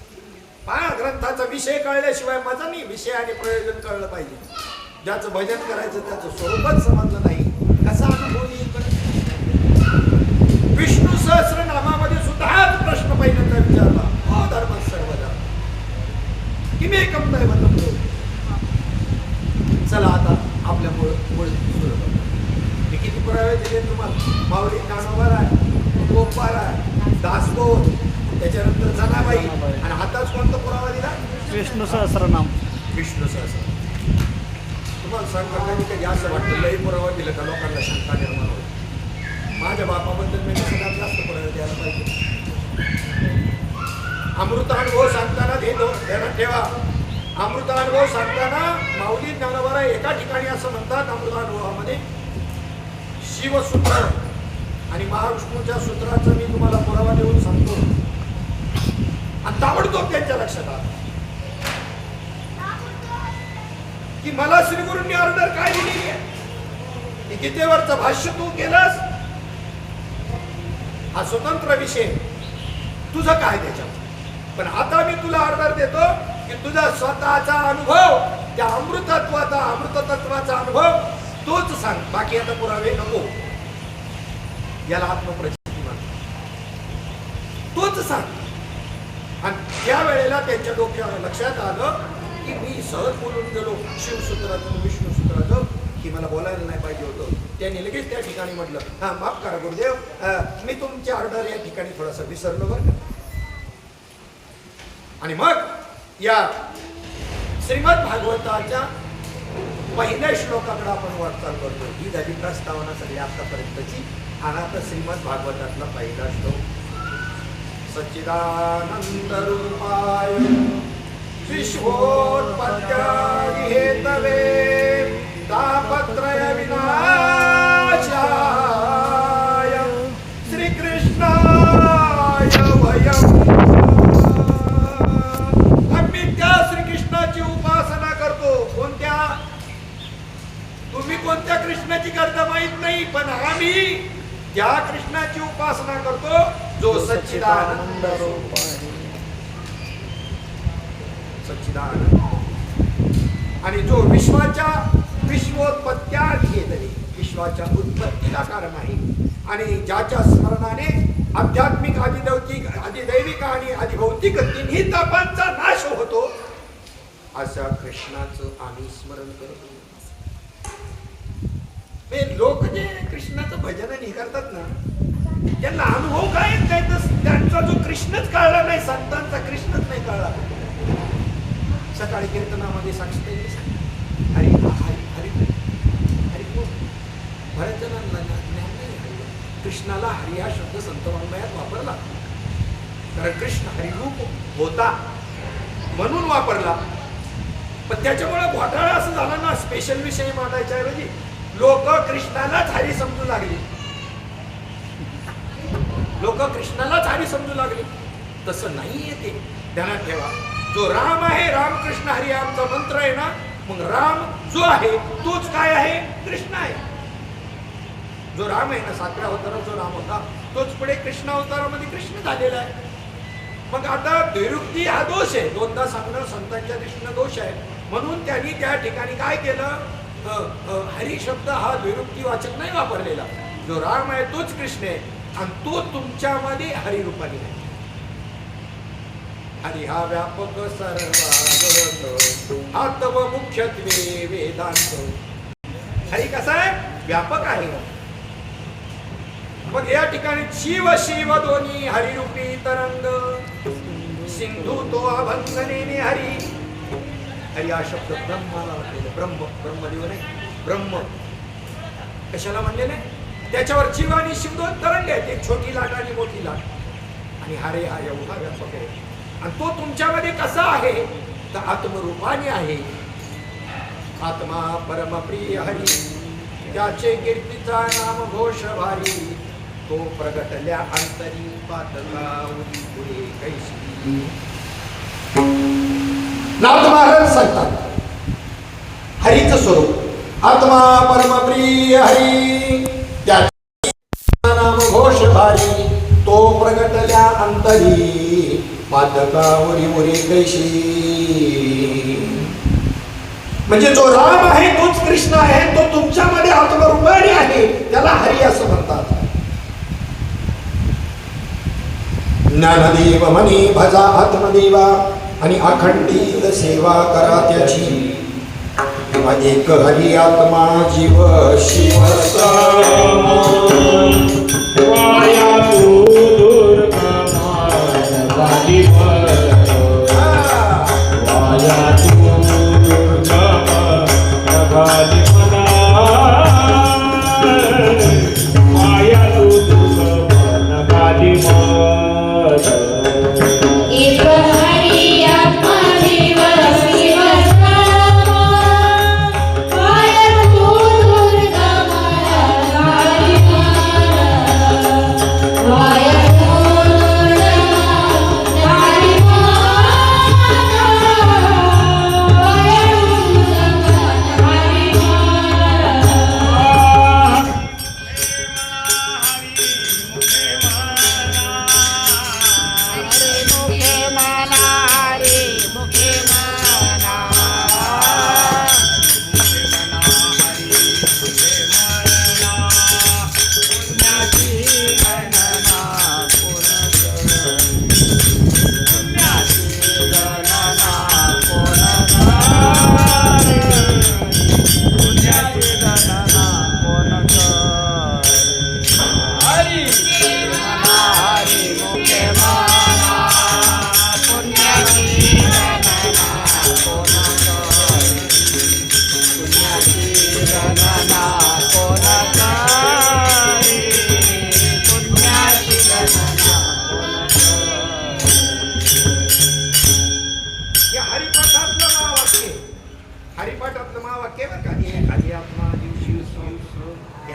पहा, ग्रंथाचा विषय कळल्याशिवाय मजा नाही. विषय आणि प्रयोजन कळलं पाहिजे. ज्याचं भजन करायचं त्याचं स्वरूपच समजलं नाही, कसा अनुभव येईल? विष्णू सहस्रनामामध्ये सुद्धा हाच प्रश्न पहिल्यांदा विचारला. ओ धर्म सर्वधर्म किमेकं दैवतं लोके. चला आता आपल्या मूळ मी किती पुरावे दिले तुम्हाला. माऊली ज्ञानोबा आहे, गोपाळ आहे, दासबोध, त्याच्यानंतर जनाबाई, आणि आताच कोणता पुरावा दिला? विष्णू सहस्रनाम. विष्णू सहस्र. तुम्हाला सांगा कधी कधी असं वाटतं लई पुरावा दिलं का लोकांना शंका निर्माण होईल. माझ्या बापाबद्दल मी सगळ्यात जास्त पुरावे द्यायला पाहिजे. अमृतानुभव सांगताना ध्यानात ठेवा. अमृतानुभव सांगताना माऊली ज्ञानोबा एका ठिकाणी असं म्हणतात अमृतानुभवामध्ये, शिवसूत्र आणि महाविष्णूच्या सूत्राचा मी तुम्हाला पुरावा देऊन सांगतो. आणि ताबडतोब त्यांच्या लक्षात आलं की मला श्रीगुरूंनी ऑर्डर काय दिली आहे? गीतेवरचं भाष्य तू केलंस, हा स्वतंत्र विषय, तुझं काय त्याच्यात. पण आता मी तुला ऑर्डर देतो की तुझा स्वतःचा अनुभव, त्या अमृतत्वाचा अनुभव तोच सांग, बाकी आता पुरावे नको. याला आत्मप्रचिती म्हणतात. तोच सांग. आणि त्या वेळेला त्यांच्या डोक्याला लक्षात आलं की मी सहज बोलून गेलो शिवसूत्राचं विष्णूसूत्राचं, की मला बोलायला नाही पाहिजे होतं. त्यांनी लगेच त्या ठिकाणी म्हटलं, हा माफ करा गुरुदेव, मी तुमची ऑर्डर या ठिकाणी थोडासा विसरलो बरं का. आणि मग या श्रीमद भागवताच्या पहिल्या श्लोकाकडे आपण वाटचाल करतो. ही झाली प्रस्तावना सगळी आतापर्यंतची. आणि आता श्रीमद भागवतातला पहिला श्लोक. सच्चिदानंद रूपाय विश्वोत्पत्त्यादि हेतवे तापत्रय विनाशाय श्रीकृष्णाय वयम्. आम्ही त्या श्रीकृष्णाची उपासना करतो. कोणत्या? तुम्ही कोणत्या कृष्णाची करता माहित नाही, पण आम्ही त्या कृष्णाची उपासना करतो जो सच्चिदानंद रूप आहे. सच्चिदानंद. आणि जो विश्वोत्पत्त्यादि हेतवे, विश्वाच्या उत्पत्तीला कारण आहे. आणि ज्याच्या स्मरणाने आध्यात्मिक अधिदैविक आणि अधिभौतिक तिन्ही तापांचा नाश होतो, अशा कृष्णाचं आम्ही स्मरण करतो. लोक जे कृष्णाचं भजन हे करतात ना, त्यांना अनुभव काय येत नाही, तर त्यांचा जो कृष्णच कळला नाही, संतांचा कृष्णच नाही कळला. सकाळी कीर्तनामध्ये साक्षी हरी हरी हरी बोल. बऱ्याच जणांना ज्ञान नाही. कृष्णाला हरी हा शब्द संत वाङ्मयात वापरला, कारण कृष्ण हरिरूप होता म्हणून वापरला. पण त्याच्यामुळे घोटाळा असं झाला ना, स्पेशल विषय मांडायच्या ऐवजी लोक कृष्णालाच हरी समजू लागली. लोक कृष्णालाच हरी समजू लागली. तसं नाहीये ते, ध्यानात ठेवा. जो राम आहे, रामकृष्ण हरी आमचा मंत्र आहे ना, मग राम जो आहे तोच काय आहे, कृष्ण आहे. जो राम आहे ना, 7व्या अवतारात जो राम होता तोच पुढे कृष्ण अवतारामध्ये कृष्ण झालेला आहे. मग आता द्विरुक्ती हा दोष आहे, दोनदा सांगणं संतांच्या दृष्टीनं दोष आहे. म्हणून त्यांनी त्या ठिकाणी काय केलं, हरी शब्द हा द्विरुक्ती वाचक नाही वापरलेला. जो राम आहे तोच कृष्ण आहे आणि तो तुमच्यामध्ये हरी रूपाने आहे. हरी हा व्यापक सर्वागत, हा तव मुख्यत्वे वेदांत. हरी कसा आहे, व्यापक आहे. मग या ठिकाणी शिव शिव दोन्ही हरिरूपी तरंग, सिंधू तो अभंगने हरी. हरी हा शब्द ब्रह्माला म्हणलेला, ब्रह्मदेव नाही, ब्रह्म कशाला म्हणलेले, त्याच्यावर शिव आणि शिव दोन तरंग आहेत, एक छोटी लाट आणि मोठी लाट. आणि हरे हा एवढा व्यापक आहे. आणि तो तुमच्यामध्ये कसा आहे, तर आत्मरूपाने आहे. आत्मा परमप्रिय हरी, त्याचे कीर्तीचा नाम घोष भारी. तो प्रगटल्या अंतरी, पातका उरी पुढे कैसी. नाथ महाराज सांगतात हरीचं स्वरूप आत्मा परमप्रिय हरी, त्याचे नाम घोष भारी. तो प्रगटल्या अंतरी, पातका उरी उरी कैशी. म्हणजे जो राम आहे तोच कृष्ण आहे, तो तुमच्यामध्ये आत्मरूपाने आहे, त्याला हरी असं म्हणतात. ज्ञानदेव मनी भजा आत्मदेवा, आणि अखंडित सेवा करा त्याची. एक हरी आत्मा जीव शिव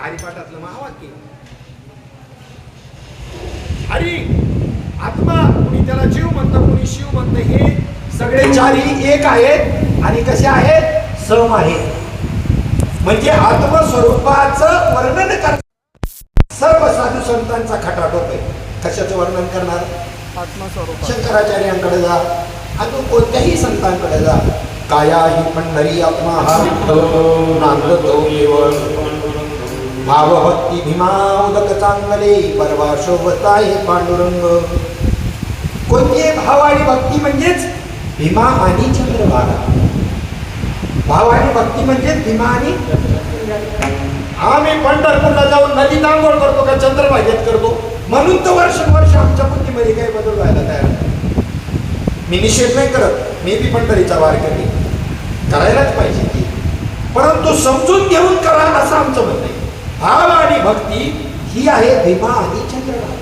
हरिपाठातलं महावाक्य. हरी आत्मा, कुणी त्याला जीव म्हणतं, कुणी शिव म्हणतं. हे सगळे चारही एक आहेत आणि कसे आहेत, सम आहेत. म्हणजे आत्मस्वरूपाचं वर्णन कर. सर्व साधू संतांचा खटाटोप आहे. कशाचं वर्णन करणार, आत्मस्वरूप. शंकराचार्यांकडे जा, अजून कोणत्याही संतांकडे जा. काया ही पंढरी आत्मा हा नांदतो केवळ. भावभक्ती भीमा उदक चांगले, परवा शोभता हे पांडुरंग. कोणती भाव आणि भक्ती म्हणजेच भीमा आणि चंद्रभागा. भाव आणि भक्ती म्हणजेच भीमा आणि. आम्ही पंढरपूरला जाऊन नदीत आंघोळ करतो का चंद्रभागेत करतो? म्हणून तर वर्षानुवर्ष आमच्या बुद्धीमध्ये काही बदल व्हायला तयार. मी निषेध नाही करत, मी बी पंढरीचा वार करी, करायलाच पाहिजे ती, परंतु समजून घेऊन करा असं आमचं म्हणणं आहे. भाव आणि भक्ती ही आहे भीमा आणि चंद्रभागा.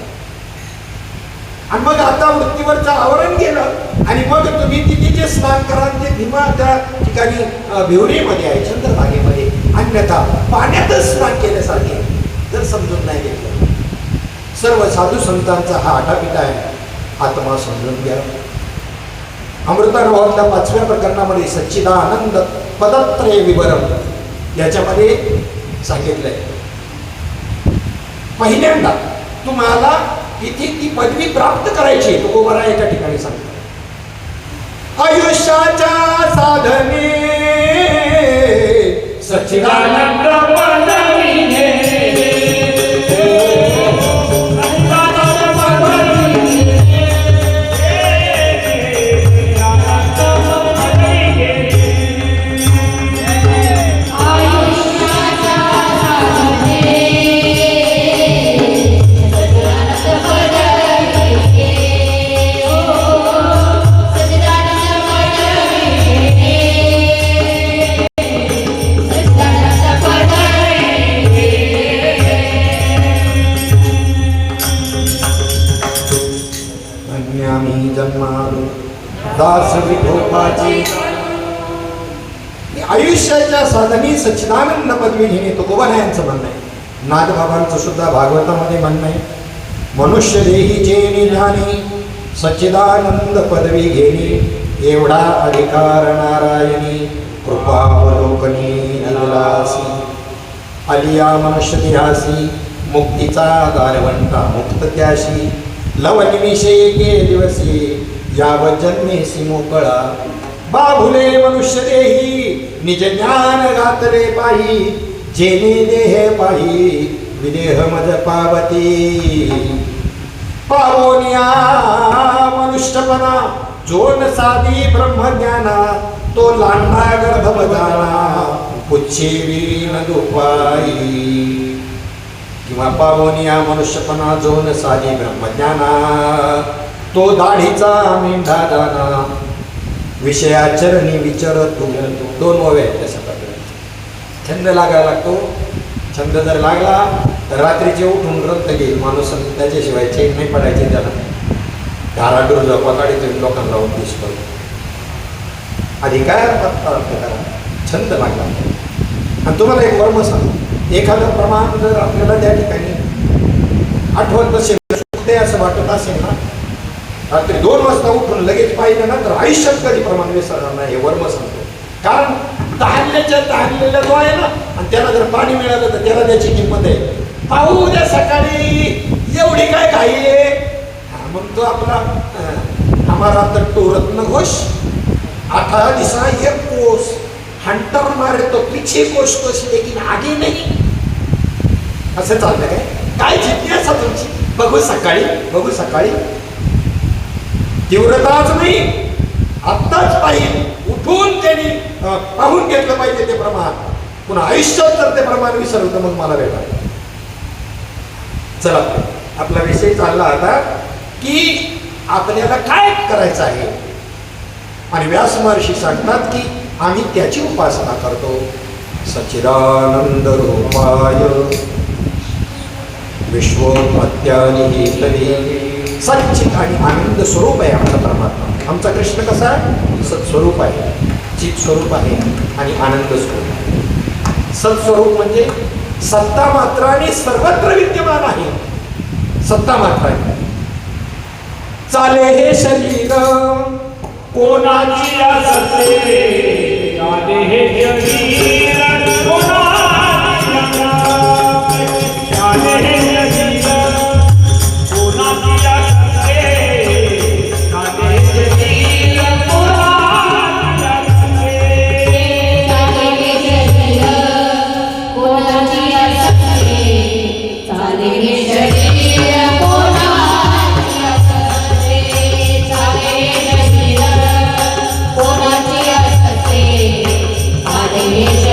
आणि मग आता वृत्तीवरचं आवरण गेलं आणि मग तुम्ही तिथे जे स्नान करा आणि ते भीमा त्या ठिकाणी भिवरीमध्ये आहे, चंद्रभागेमध्ये. अन्यथा पाण्यातच स्नान केल्यासारखे जर समजून नाही घेतलं. सर्व साधू संतांचा हा आटापिटा आहे, आत्मा समजून घ्या. अमृतानुभवातल्या 5व्या प्रकरणामध्ये सच्चिदानंद पदत्रय विवरण याच्यामध्ये सांगितलंय, पहिल्यांदा तुम्हाला इथे ती पदवी प्राप्त करायची. तुकोबारा एका ठिकाणी सांगतो, आयुष्याच्या साधने सच्चिदानंद पदवी घे. दास विठोबाची. आयुष्याच्या साधनी सच्चिदानंद पदवी घेणे तुकोबारा यांचं म्हणणं आहे. नाथबाबांचं सुद्धा भागवतामध्ये म्हणणं आहे, मनुष्य देही जेनी जाणे सच्चिदानंद पदवी घेणे, एवढा अधिकार नारायणी कृपावलोकनी दिलासी. आलिया मनुष्य देहासी मुक्तीचा दारवंटा मुक्त त्याशी, लवनिमिषे के दिवसी यावत जन्मेसी मोकळा. बाहुले मनुष्य देही निज ज्ञान घातले पाही, जेने देह पाही विदेह मज पावती. पावोनिया मनुष्यपणा जोन साधी ब्रह्मज्ञाना, तो लांडा गर्भवधाना पुच्छे वीण दुपाई. किंवा पावोनिया मनुष्यपणा जोन साधी ब्रह्मज्ञाना, तो दाढीचा मेंढा जाना विषयाचरणी विचारतो. 2 ओव्या आहेत त्या शब्दाकडे. छंद लागायला लागतो. छंद जर लागला तर रात्रीचे उठून ग्रंथ घेईल माणूस, त्याच्याशिवाय चैन नाही पडायचे त्याला. धाराडूर झोपा काढीतून लोकांना उद्देश करतो. अधिकार अर्थ करा, छंद लागला. आणि तुम्हाला एक वर्म सांगतो, एखादं प्रमाण जर आपल्याला त्या ठिकाणी आठवत नसेल, ते असं वाटत असेल ना, रात्री 2 वाजता उठून लगेच पाहिजे ना, तर आयुष्यात कधी प्रमाण विसरणार नाही, हे वर्म सांगतो. कारण तहानलेला जो आहे ना, आणि त्याला जर पाणी मिळालं तर त्याला त्याची किंमत आहे. पाहू उद्या सकाळी एवढी काय घाई आहे. मग तो आपला हमारा तट्टू रत्न घोष 18 दिशा एक कोस हंटर मारे तो पीछे कोश कोश लेकिन आगे नाही. असं चालतं काय जिज्ञासा तुमची? बघू सकाळी तीव्रताच नाही, आत्ताच पाहिजे. उठून त्यांनी पाहून घेतलं पाहिजे ते प्रमाण. पुन्हा आयुष्यात जर ते प्रमाण विसरलं तर मग मला वेळ लागेल. चला आपला विषय चालला आता की आपल्याला काय करायचं आहे. आणि व्यास महर्षी सांगतात की आम्ही त्याची उपासना करतो. सच्चिदानंद रूपाय विश्वमत्यानिहितवे. सच्चित आणि आनंद स्वरूप आहे आमचा परमात्मा. आमचा कृष्ण कसा आहे? सत्स्वरूप आहे, चित स्वरूप आहे आणि आनंद स्वरूप आहे. सत्स्वरूप म्हणजे सत्ता मात्राने सर्वत्र विद्यमान आहे. सत्ता मात्राने चाले हे शरीर कोणाची असते, चाले हे शरीर कोणाची असते, चाले हे शरीर कोणाची असते, चाले हे शरीर कोणाची असते, चाले हे शरीर कोणाची असते, चाले हे शरीर कोणाची असते, चाले हे शरीर कोणाची असते, चाले हे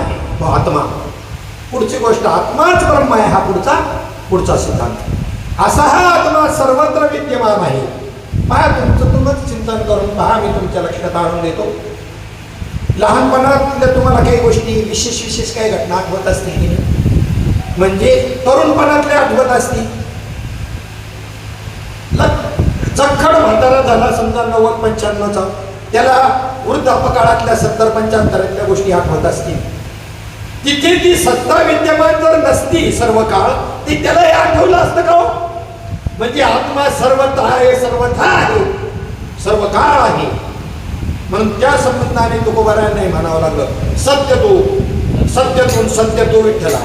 आहे तो आत्मा. पुढची गोष्ट आत्माच ब्रह्म आहे हा पुढचा सिद्धांत. असा हा आत्मा सर्वत्र विद्यमान आहे. पहा तुम्हीच चिंतन करून पहा, मी तुमच्या लक्षात आणून देतो. लहानपणातल्या तुम्हाला काही गोष्टी विशेष काही घटना आठवत असतील की नाही? म्हणजे तरुणपणातल्या आठवत असतील. जखड म्हातारा झाला समजा 90-95चा, त्याला वृद्धापकाळातल्या 70-75 गोष्टी आठवत असतील. तिथे ती सत्ता विद्यमान जर नसती सर्व काळ, ती त्याला हे आठवलं असतं का हो? म्हणजे आत्मा सर्वत्र आहे, सर्वथा आहे, सर्व काळ आहे. म्हणून त्या संबंधाने तुकोबारायला नाही म्हणावं लागलं सत्य तू सत्य तू विठ्ठला.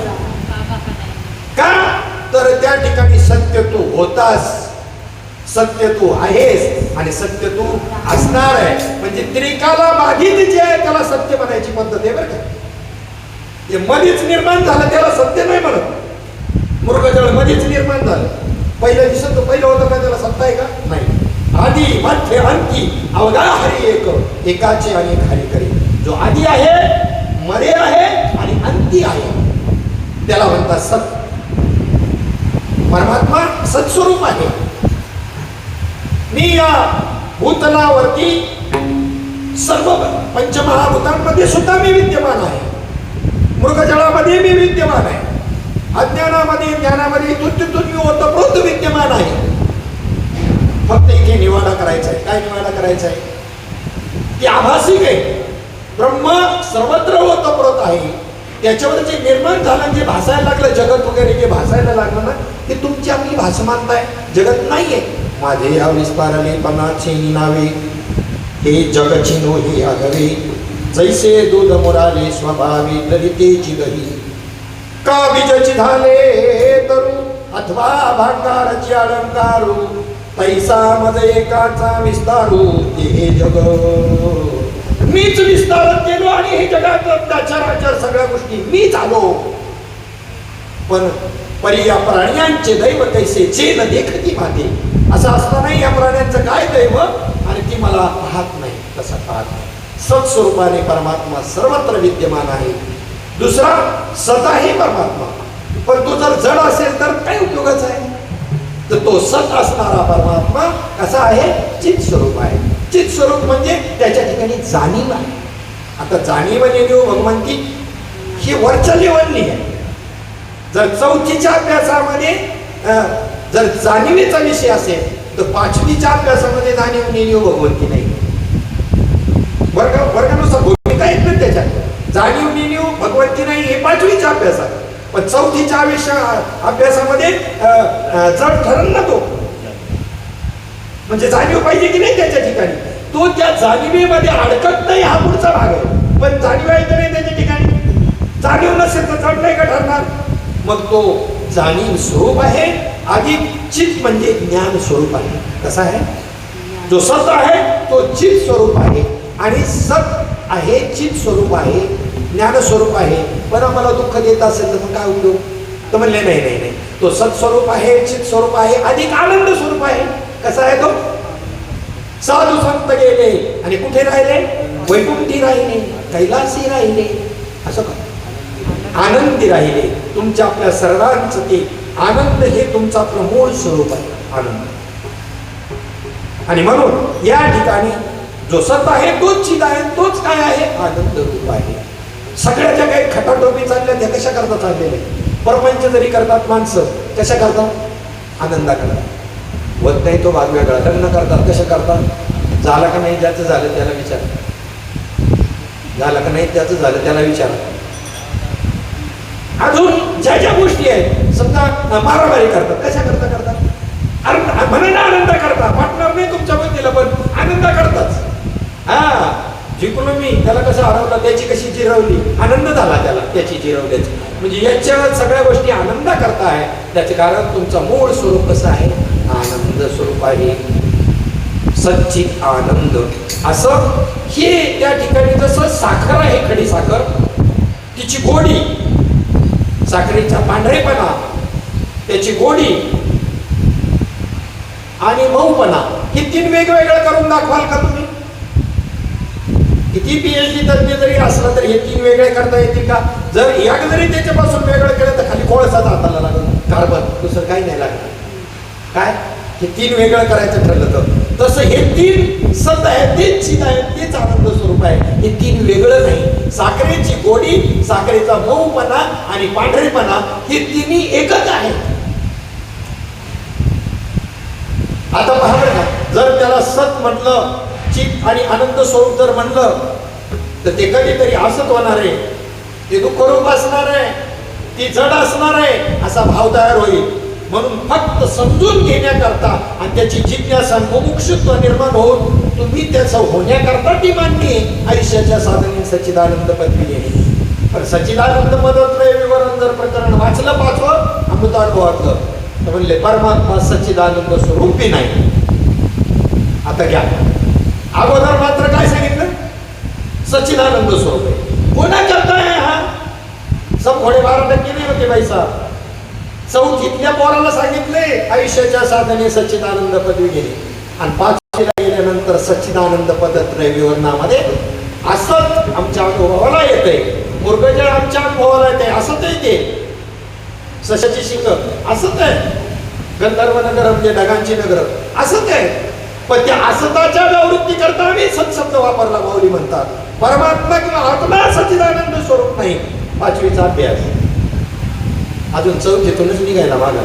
का तर त्या ठिकाणी सत्य तू होतास, सत्य तू आहेस आणि सत्य तू असणार आहे. म्हणजे त्रिकाला बाधित जे आहे त्याला सत्य म्हणायची पद्धत आहे बरं का. ते मध्येच निर्माण झालं त्याला सत्य नाही म्हणत. मृगजळ मध्येच निर्माण झालं, पहिलं दिसत पहिलं होतं का त्याला सत्ता आहे का? नाही. आदी मध्य अंती अवघा हरी एकाचे अनेक हरी करी. जो आदी आहे, मध्ये आहे आणि अंती आहे त्याला म्हणतात सत. परमात्मा सत्स्वरूप आहे. मी या भूतलावरती सर्व पंचमहाभूतांमध्ये सुद्धा मी विद्यमान आहे. मृगजळामध्ये मी विद्यमान आहे. अज्ञानामध्ये ज्ञानामध्ये तुत्तून मी ओतप्रोत विद्यमान आहे. फक्त इथे निवाडा करायचा आहे. काय निवाडा करायचा आहे? की आभासिक आहे. ब्रह्म सर्वत्र ओतप्रोत आहे. त्याच्यावर जे निर्माण झालं, जे भासायला लागलं जगत वगैरे जे भासायला लागलं ना, ते तुमची आपली भासमानता आहे, जगत नाहीये. माझे या विस्तारले पणाचे नावे हे जग चिनो हे आगवे जैसे दूध मुराले स्वभावी ललितेची दही का बीजची झाले तरू अथवा भांगारची अलंकारू तैसा मज एकाचा विस्तारू ते हे जग. मीच विस्तारत गेलो आणि हे जगात सगळ्या गोष्टी मीच आलो. पण परी या प्राण्यांचे दैव कैसे जे न देखती माते. असं असताना या प्राण्यांचं काय दैव आणि ती मला पाहत नाही, तसं पाहत नाही. सत्स्वरूपाने परमात्मा सर्वत्र विद्यमान आहे. दुसरा सत आहे परमात्मा. पण तो जर जड असेल तर काय उपयोगाचा आहे? तर तो सत असणारा परमात्मा कसा आहे? चित स्वरूप आहे. चित स्वरूप म्हणजे त्याच्या ठिकाणी जाणीव आहे. आता जाणीव नेणीव भगवंती ही वरच्या लेवलनी आहे. जर 4थीच्या अभ्यासामध्ये जर जाणीवेचा विषय असेल तर 5वीच्या अभ्यासामध्ये जाणीव नेणीव भगवंती नाही. वर्गानुसार भूमिका येत नाही त्याच्यात. जाणीव नेणीव भगवंती नाही हे 5वीच्या अभ्यासात. पण 4थीच्या अभ्यासामध्ये जड ठरल ना तो. म्हणजे जाणीव पाहिजे की नाही त्याच्या ठिकाणी. तो त्या जाणीवेमध्ये अडकत नाही हा पुढचा भाग आहे. पण जाणीव आहे की नाही त्याच्या ठिकाणी. जाणीव नसेल तर जड नाही का ठरणार. मग तो जाणीव स्वरूप आहे. अधिक चित म्हणजे ज्ञान स्वरूप आहे. कसा आहे? जो सत आहे तो चित स्वरूप आहे आणि सत आहे, चित स्वरूप आहे, ज्ञान स्वरूप आहे. पण आम्हाला दुःख देत असेल तर मग काय उपयोग? तर म्हणले नाही नाही नाही, तो सत्स्वरूप आहे, चित स्वरूप आहे, अधिक आनंद स्वरूप आहे. कसा आहे तो? साधू संत गेले आणि कुठे राहिले? वैकुंठी राहिले, कैलासी राहिले. असं का? आनंदी राहिले. तुमच्या आपल्या सर्वांचं ते आनंद हे तुमचं आपलं मूळ स्वरूप आहे, आनंद. आणि म्हणून या ठिकाणी जो सत आहे तोच चित आहे, तोच काय आहे? आनंद रूप आहे. सगळ्या ज्या काही खटाटोपी चालल्या त्या कशा करता चाललेल्या? परपंच जरी करतात माणसं, कशा करतात? आनंदा करतात. होत नाही तो भाग वेगळा. लग्न करतात, कशा करतात? झालं का नाही ज्याचं झालं त्याला विचार, झालं का नाही त्याचं झालं त्याला विचार. अजून ज्या ज्या गोष्टी आहेत, समजा मारामारी करतात, कशा करता? म्हणून आनंद करता. पार्टनर नाही तुमच्या बद्दल पण आनंद करताच. हा जिंकलो मी, त्याला कसं हरवलं, त्याची कशी जिरवली, आनंद झाला त्याला त्याची जिरवल्याची. म्हणजे याच्या सगळ्या गोष्टी आनंद करता आहे. त्याचे कारण तुमचं मूळ स्वरूप कसं आहे? आनंद स्वरूप आहे, सच्चित आनंद. असं हे त्या ठिकाणी जसं साखर आहे, खडी साखर, तिची गोडी, साखरेचा पांढरेपणा, त्याची गोडी आणि मऊपणा, हे 3 वेगवेगळं करून दाखवाल का तुम्ही? किती PhD तज्ञ जरी असला तरी हे तीन वेगळे करता येतील का? जर एक जरी त्याच्यापासून वेगळं केलं तर खाली कोळसाच हाताला लागत, कार्बन, दुसरं काही नाही लागणार. काय हे तीन वेगळं करायचं ठरलं तर तसं हे तीन सत आहे, तेच चित आहे, तेच आनंद स्वरूप आहे. हे तीन वेगळं नाही. साखरेची गोडी, साखरेचा मऊपणा आणि पांढरेपणा हे तिन्ही एकच आहे. आता पहा बरं का, जर त्याला सत म्हटलं, चित आणि आनंद स्वरूप जर म्हणलं तर ते कधीतरी असत होणार आहे, ते दुःखरूप असणार आहे, ती जड असणार आहे, असा भाव तयार होईल. म्हणून फक्त समजून घेण्याकरता आणि त्याची जिज्ञासा मुमुक्षुत्व निर्माण होऊन तुम्ही त्याचं होण्याकरता ती मांडणी आयुष्याच्या साधने सच्चिदानंद पदवी घेणे. पण सच्चिदानंद पदत्रय विवरण जर प्रकरण वाचलं 5वं अमृतानुभवातलं तर म्हणले परमात्मा सच्चिदानंद स्वरूपी नाही. आता घ्या, अगोदर मात्र काय सांगितलं? सच्चिदानंद स्वरूप आहे. कोणा करताय हा? सब थोडे 12% नाही होते पैसा. चौथीतल्या पोराला सांगितले आयुष्याच्या साधने सच्चिदानंद पदवी घेणे आणि 5वीला गेल्यानंतर सच्चिदानंद पदत्रय विवरणामध्ये असत आमच्या अनुभवाला येते, मुर्गजळ आमच्या अनुभवाला येते, असत येते, सशाची शिंग असत आहे, गंधर्व नगर म्हणजे ढगांची नगर असत आहे. पण त्या असताच्या व्यावृत्ती करता आम्ही सत्शब्द वापरला माऊली म्हणतात. परमात्मा किंवा आत्मा सच्चिदानंद स्वरूप नाही. 5वीचा अभ्यास अजून 4थीतूनच निघायला मागा.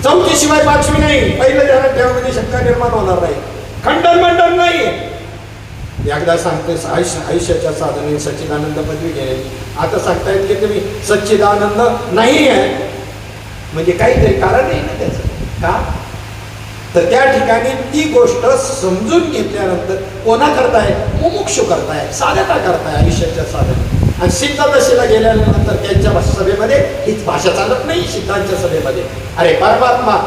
4थी शिवाय 5वी नाही. पहिलं ध्यानात ठेवामध्ये शंका निर्माण होणार नाही, खंडन मंडन नाही. एकदा सांगते आयुष्याच्या साधने सच्चिदानंद पदवी घेणे. आता सांगतायत की तुम्ही सच्चिदानंद नाही आहे म्हणजे काहीतरी कारण नाही ना त्याचं का? तर त्या ठिकाणी ती गोष्ट समजून घेतल्यानंतर कोणा करताय? मुमुक्षु करताय, साधना करताय आयुष्याच्या साधने. आणि सिद्धांतशीला गेल्यानंतर त्यांच्या सभेमध्ये हीच भाषा चालत नाही. सिद्धांच्या सभेमध्ये अरे परमात्मा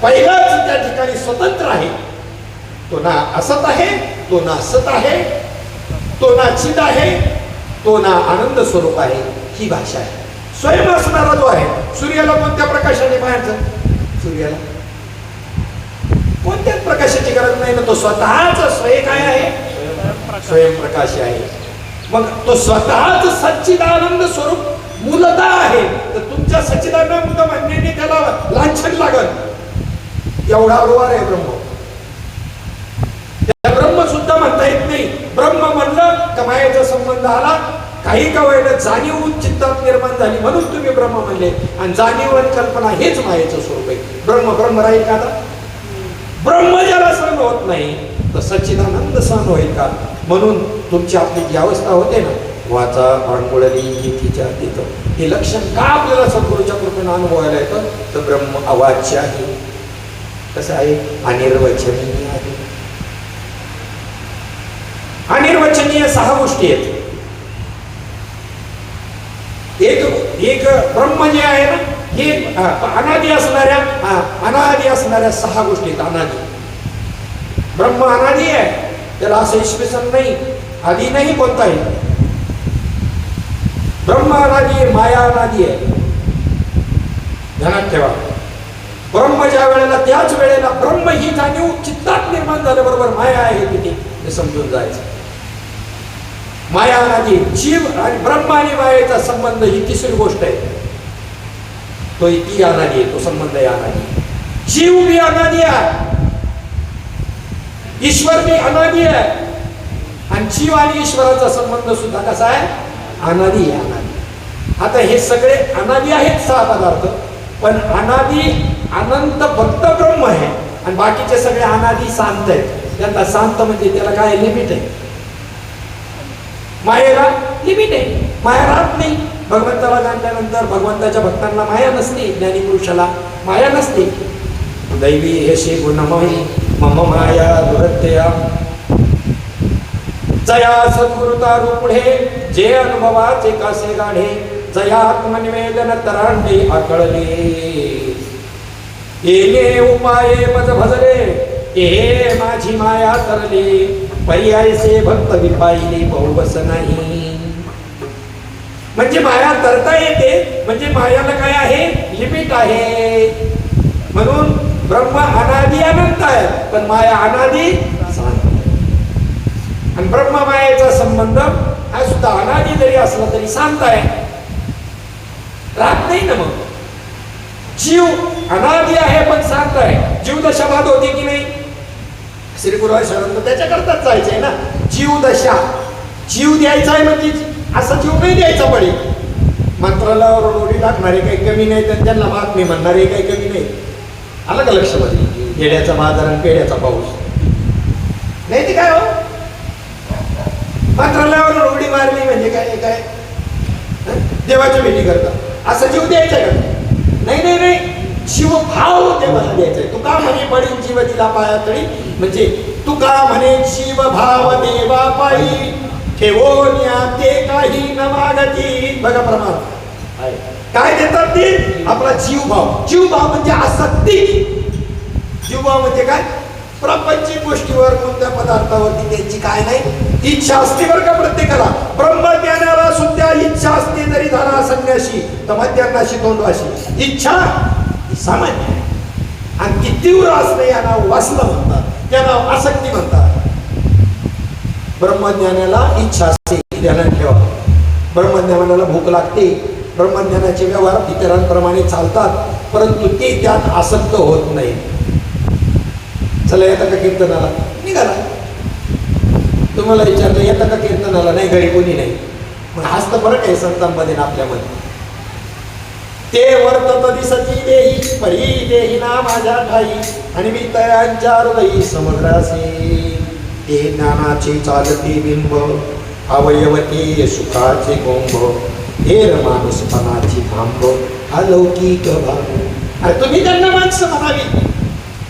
पहिलाच त्या ठिकाणी स्वतंत्र आहे, तो ना असत आहे, तो ना असत आहे, तो ना चित आहे, तो ना आनंद स्वरूप आहे, ही भाषा आहे. स्वयं असणारा जो आहे, सूर्याला कोणत्या प्रकाशाने पाहायचं? सूर्याला कोणत्याच प्रकाशाची गरज नाही ना, तो स्वतःच स्वयं काय आहे? स्वयंप्रकाश आहे. मग तो स्वतःच सच्चिदानंद स्वरूप मूलतः आहे. तर तुमच्या सच्चिदानंद म्हणण्याने त्याला लांछन लागत एवढा अरुवार आहे ब्रह्म. त्या ब्रह्म सुद्धा म्हणता येत नाही. ब्रह्म म्हणलं का मायेचा संबंध आला, काही का वेळेला जाणीव चित्तात निर्माण झाली म्हणून तुम्ही ब्रह्म म्हणले. आणि जाणीव आणि कल्पना हेच मायेचं स्वरूप आहे. ब्रह्म राहील का? आता ब्रह्म ज्याला सहन होत नाही तर सच्चिदानंद सहन होईल का? म्हणून तुमची आपली जी अवस्था होते ना, वाचा आंघोळली तिच्या तिथं, हे लक्षण का आपल्याला सद्गुरूच्या कृपेनं अनुभवायला येतं? तर ब्रह्म अवाच्य आहे. कसं आहे? अनिर्वचनीय आहे. अनिर्वचनीय 6 गोष्टी आहेत. एक ब्रह्म जे आहे ना, हे अनादी असणाऱ्या 6 गोष्टी आहेत. अनादी ब्रह्म अनादी आहे, त्याला असं इसपेसन नाही, आधी नाही कोणताही. ब्रह्म अनादी आहे, माया अनादी आहे. ध्यानात ठेवा. ब्रह्म ज्या वेळेला त्याच वेळेला ब्रह्म ही जाणीव चित्तात निर्माण झाल्याबरोबर माया आहे तिथे हे समजून जायचं. माया अनादी, जीव आणि ब्रह्म आणि मायेचा संबंध ही तिसरी गोष्ट आहे. तो ती अनादी आहे, तो संबंध आहे अनादी. जीव भी अनादी आहे, ईश्वर भी अनादी आहे. आणि जीव आणि ईश्वराचा संबंध सुद्धा कसा आहे? अनादी आहे. अनादी. आता हे सगळे अनादी आहेत 6 पदार्थ, पण अनादी अनंत फक्त ब्रह्म आहे आणि बाकीचे सगळे अनादी शांत आहेत. त्यांना शांत म्हणजे त्याला काय लिमिट आहे? मायेला लिमिट आहे, माया राहत नाही. भगवंताला जाणल्यानंतर भगवंताच्या भक्तांना माया नसते, ज्ञानी पुरुषाला माया नसते. दैवी यशे गुणमयी मम माया दुरत्यया, जया सद्गुरुतारू पुढे जे अनुभवाचे कासे गाढे, जया आत्मनिवेदन तरांडे आकळले, येणे उपाये मज भजले, हे माझी माया तरले, पर्यायसे भक्त विपाईले बहुबस नाही. म्हणजे माया तरता येते, म्हणजे मायाला काय आहे? लिमिट आहे. म्हणून ब्रह्म अनादी अनंत आहे, पण माया अनादी शांत. आणि ब्रह्ममायेचा संबंध हा सुद्धा अनादी जरी असला तरी शांत आहे, राहत नाही ना. मग जीव अनादी आहे पण शांत आहे. जीवदशा बाद होती की नाही? श्री गुरुवार त्याच्याकरताच जायचंय ना. जीवदशा, जीव द्यायचा आहे म्हणजे असा जीव नाही द्यायचा पडेल. मंत्राला रोडी लागणारे काही कमी नाही, तर त्यांना बातमी म्हणणारे काही कमी नाही. आलं का लक्षामध्ये? येड्याचा बाजार आणि पेड्याचा पाऊस नाही ते काय हो. मंत्रालयावर रोडी मारली म्हणजे काय काय देवाची भेटी करता असं जीव द्यायचा का? नाही नाही नाही, शिवभाव देवाला द्यायचा आहे. तुका म्हणे पडीन जीव दिला पायातळी, म्हणजे तुका म्हणे शिवभाव देवा पायी ठेवून ते काही न मागती. बघा प्रमाण काय देतात ते? आपला जीवभाव. जीवभाव म्हणजे आसक्ती. जीवभाव म्हणजे काय? प्रपंचिक गोष्टीवर, कोणत्या पदार्थावरती त्यांची काय नाही इच्छा असते बरं का प्रत्येकाला. ब्रह्मज्ञानाला सुद्धा इच्छा असते, जरी झाला संन्याशी तर मध्यान्नाशी तोंडवाशी. इच्छा ही सामान्य आहे आणि ती तीव्र असणे याला वासना म्हणतात, त्याला आसक्ती म्हणतात. ब्रह्मज्ञानाला इच्छा असते, ध्यानात ठेवा. ब्रह्मज्ञानाला भूक लागते, ब्रह्मज्ञानाचे व्यवहार इतरांप्रमाणे चालतात, परंतु ते त्यात आसक्त होत नाही. चला येता का कीर्तनाला? निघाला. तुम्हाला विचारलं येता का कीर्तनाला? नाही, घरी कोणी नाही. मग हाच तर फरक आहे संतांमध्ये ना आपल्यामध्ये. ते वर्तत दिसती देही परी देही ना माझ्या ठाई, आणि मी तयांच्या हृदयी समुद्रासी. ते ज्ञानाचे चालते बिंब, अवयवते सुखाचे गोंब, हेर माणूसपणाची थांब, अलौकिक भाव. अरे तुम्ही त्यांना माणसं म्हणावी,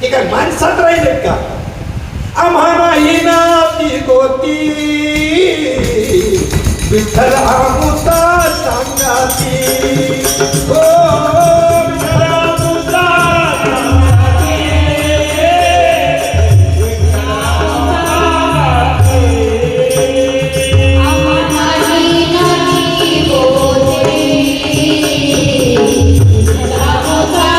ते काय माणसात राहिलेत का? आम्हाला ही नाती गोती विठ्ठल आमुता सांगाती. हो विठ्ठल आमुता सांगाती, विठ्ठल आमुता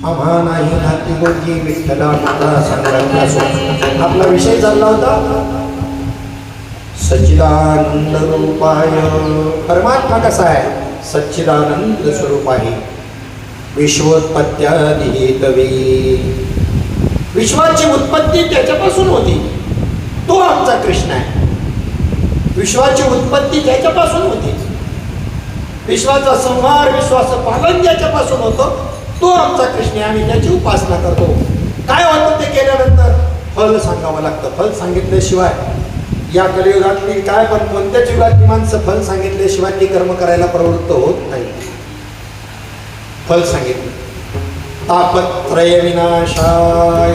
आम्हालाही नाती गोती विठ्ठल आमुता आपला विषय चालला होता सच्चिदानंद रूपाय. परमात्मा कसा आहे? सच्चिदानंद स्वरूप आहे. विश्वोत्पत्त्यादी तवे, विश्वाची उत्पत्ती त्याच्यापासून होती, तो आमचा कृष्ण आहे. विश्वाची उत्पत्ती त्याच्यापासून होती, विश्वाचा संहार, विश्वाचं पालन ज्याच्यापासून होतं, तो आमचा कृष्ण आहे. आम्ही त्याची उपासना करतो. काय होतं ते केल्यानंतर? फल सांगावं लागतं. फल सांगितल्याशिवाय या कलियुगातली काय पण कोणत्याच युगातली माणसं फल सांगितल्याशिवाय ती कर्म करायला प्रवृत्त होत नाही. फल सांगितलं. तापत्रय विनाशाय,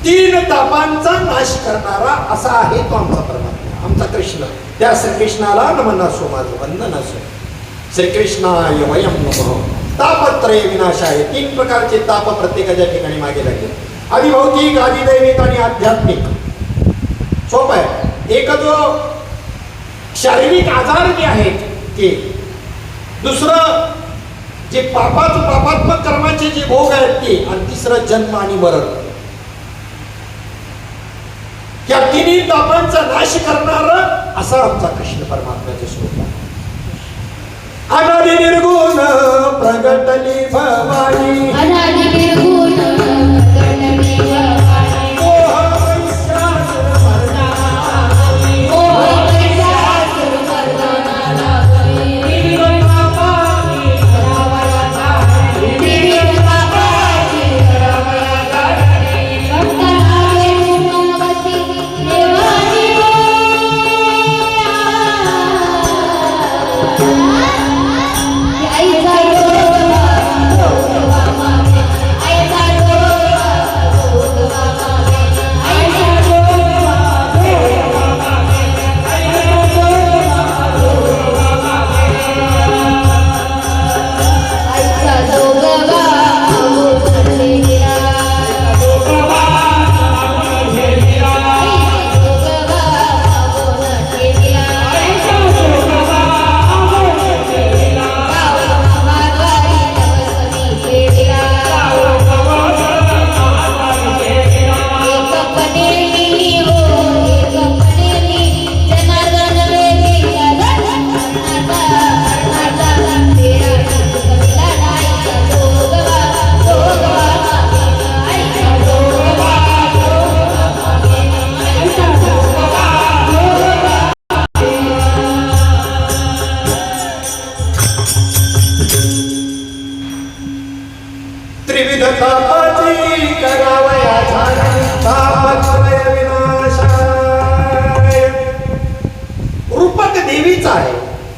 3 तापांचा नाश करणारा असा आहे तो आमचा परमात्मा, आमचा कृष्ण. त्या श्रीकृष्णाला नमन असो, माझं वंदन असो. श्रीकृष्णाय वयं नमः. तापत्रय विनाशाय, 3 प्रकारचे ताप प्रत्येकाच्या ठिकाणी मागे लागले. आधी भौतिक, आधी दैविक आणि आध्यात्मिक. सोपं आहे. एक जो शारीरिक आजार जे आहेत ते, दुसरं जे पापात्मक कर्माचे जे भोग आहेत ते, आणि तिसरं जन्म आणि मरण. या 3 तापांचा नाश करणारा असा आमचा कृष्ण परमात्म्याचे स्वरूप आहे. अनादि निर्गुण प्रगटली भवानी, अनादि निर्गुण प्रगटली भवानी. ओह वैश्यासुर मर्दनानी, ओह वैश्यासुर मर्दनानी. निर्गुण पापानी रावणाचा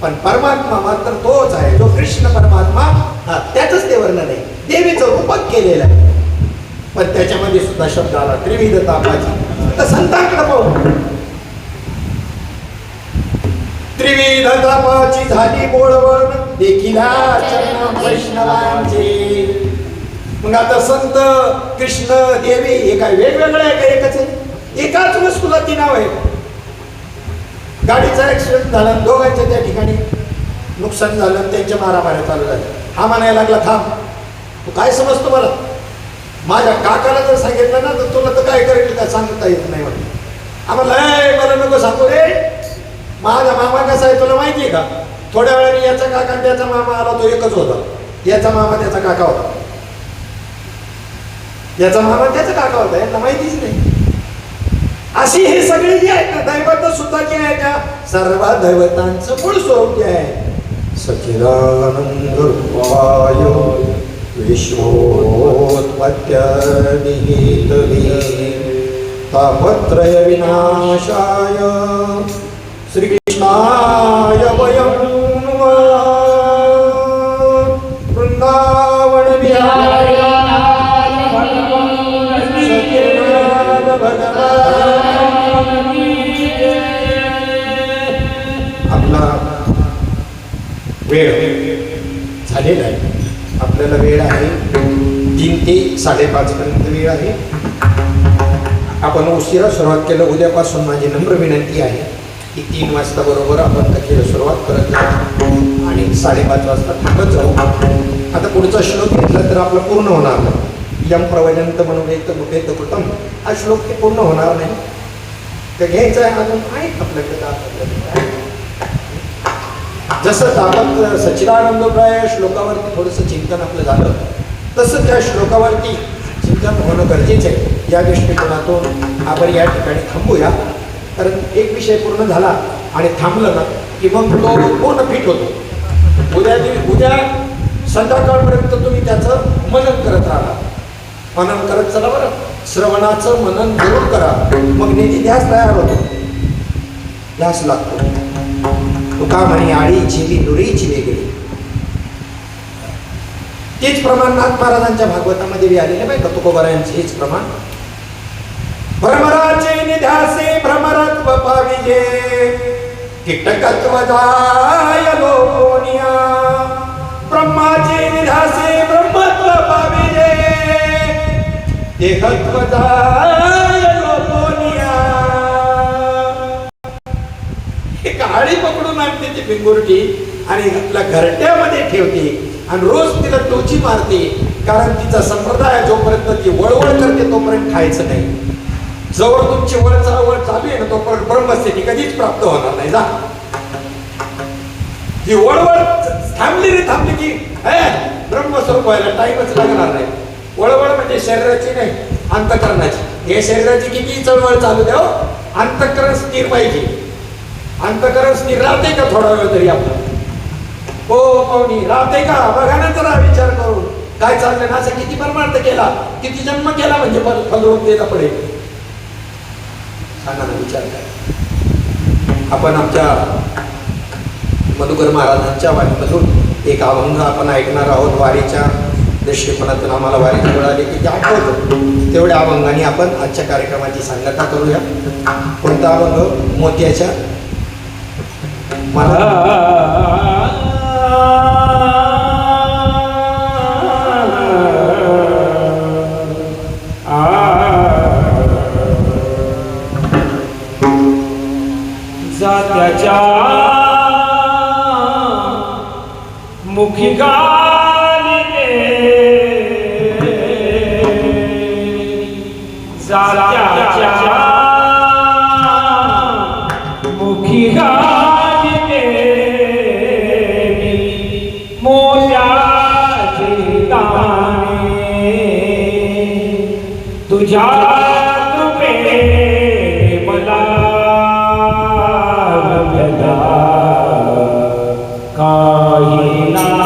पण परमात्मा मात्र तोच आहे, जो कृष्ण परमात्मा. त्याचंच ते वर्णन आहे, देवीचं रूपक केलेलं आहे. पण त्याच्यामध्ये सुद्धा शब्द आला त्रिविध तापाची. तर संतांकडे पाहू, त्रिविध तापाची झाली बोळवण देखिला चरण वैष्णवांचे. मग आता संत कृष्ण देवी हे काय वेगवेगळे आहे का एकच आहे? एकाच वस्तूला ती नाव आहे. गाडीचा ऍक्सिडेंट झाला, दोघांच्या त्या ठिकाणी नुकसान झालं, त्यांच्या मारामाऱ्या चालू झाल्या. हा म्हणायला लागला थांब, तू काय समजतो मला? माझ्या काकाला जर सांगितलं ना तर तुला तर काय करेल काय सांगता येत नाही म्हणून. आम्हाला मला नको सांगू रे, माझा मामा कसा आहे तुला माहिती आहे का? थोड्या वेळाने याचा काका आणि त्याचा मामा आला, तो एकच होता. याचा मामा त्याचा काका होता, याचा मामा त्याचा काका होता, यांना माहितीच नाही. अशी हे सगळे जे आहेत ना, दैवत सुद्धा जे आहे त्या सर्व दैवतांचं मूळ स्वरूप जे आहे सच्चिदानंद रूपाय विश्वोत्पत्त्य निहितवे तापत्रय विनाशाय श्रीकृष्णाय वयं नमः. वृंदावन विहारी आपला वेळ झालेला आहे. आपल्याला वेळ आहे 3 ते 5:30 पर्यंत वेळ आहे. आपण उशिरा सुरुवात केलं. उद्यापासून माझी नम्र विनंती आहे की 3 वाजता बरोबर आपण कथेला सुरुवात करत जाऊ आणि 5:30 वाजता थांबत जाऊ. आता पुढचा श्लोक घेतला तर आपला पूर्ण होणार नाही. यम प्रवजंत म्हणून एक मुखेत कृतम हा श्लोक ते पूर्ण होणार नाही. तर घ्यायचं आहे अजून आहे आपल्याकडे. जसं आपण सच्चिदानंदप्राय श्लोकावरती थोडंसं चिंतन आपलं झालं, तसं त्या श्लोकावरती चिंतन होणं गरजेचं आहे. या दृष्टिकोनातून आपण या ठिकाणी थांबूया. कारण एक विषय पूर्ण झाला आणि थांबलं ना की मग तो पूर्ण फिट होतो. उद्या संध्याकाळपर्यंत तुम्ही त्याचं मनन करत राहा. मनन करत चला बरं, श्रवणाचं मनन जरूर करा. मग निधी ध्यास तयार होतो, ध्यास लागतो. तुका म्हणे आळीची बी दुरीची वेगळी. तेच प्रमाण नाथ महाराजांच्या भागवतामध्ये बी आलेले नाही का तुकोबारायांचे हेच प्रमाण. भ्रमराचे निध्यासे भ्रमरत्व पाविजे कीटकत्व जाय लोनिया. ब्रह्माचे निध्यासे ब्रह्मत्व पाविजे देहत्व जाय लोनिया. एक आळी पकडून आणते ती पिंगुरटी आणि आपल्या घरट्यामध्ये ठेवते आणि रोज तिला टोची मारते. कारण तिचा संप्रदाय जोपर्यंत ती वळवळ करते तोपर्यंत खायचं नाही. जवळ तुमची वळ चालू आहे ना तोपर्यंत ब्रह्मस्थिती कधीच प्राप्त होणार नाही. जा ही वळवळ थांबली की ब्रह्मस्वरूप व्हायला टाइमच लागणार नाही. वळवळ म्हणजे शरीराची नाही, अंतकरणाची. हे शरीराची किती चळवळ चालू द्या, अंतकरण स्थिर पाहिजे. अंतकरण स्थिर राहते का थोडा वेळ तरी आपलं? हो पाहुणी राहते का? बघा ना जरा विचार करून काय चाललंय ना. असं किती परमार्थ केला, किती जन्म केला म्हणजे फलरूप द्यायला पडेल. सांगा ना, विचार करा. आपण आमच्या मधुकर महाराजांच्या वाणीमधून एक अभंग आपण ऐकणार आहोत. वारीच्या दृष्टिकोनातून आम्हाला वारी जवळ आली की ते आठवतं. तेवढ्या अभंगाने आपण आजच्या कार्यक्रमाची सांगता करूया. कोणता अभंग? मोत्याच्या मला जात्याच्या मुखी गाली जात्याच्या मुखी गाली मोत्याचे दाणे तुझ्या कृपे मला काही नाही.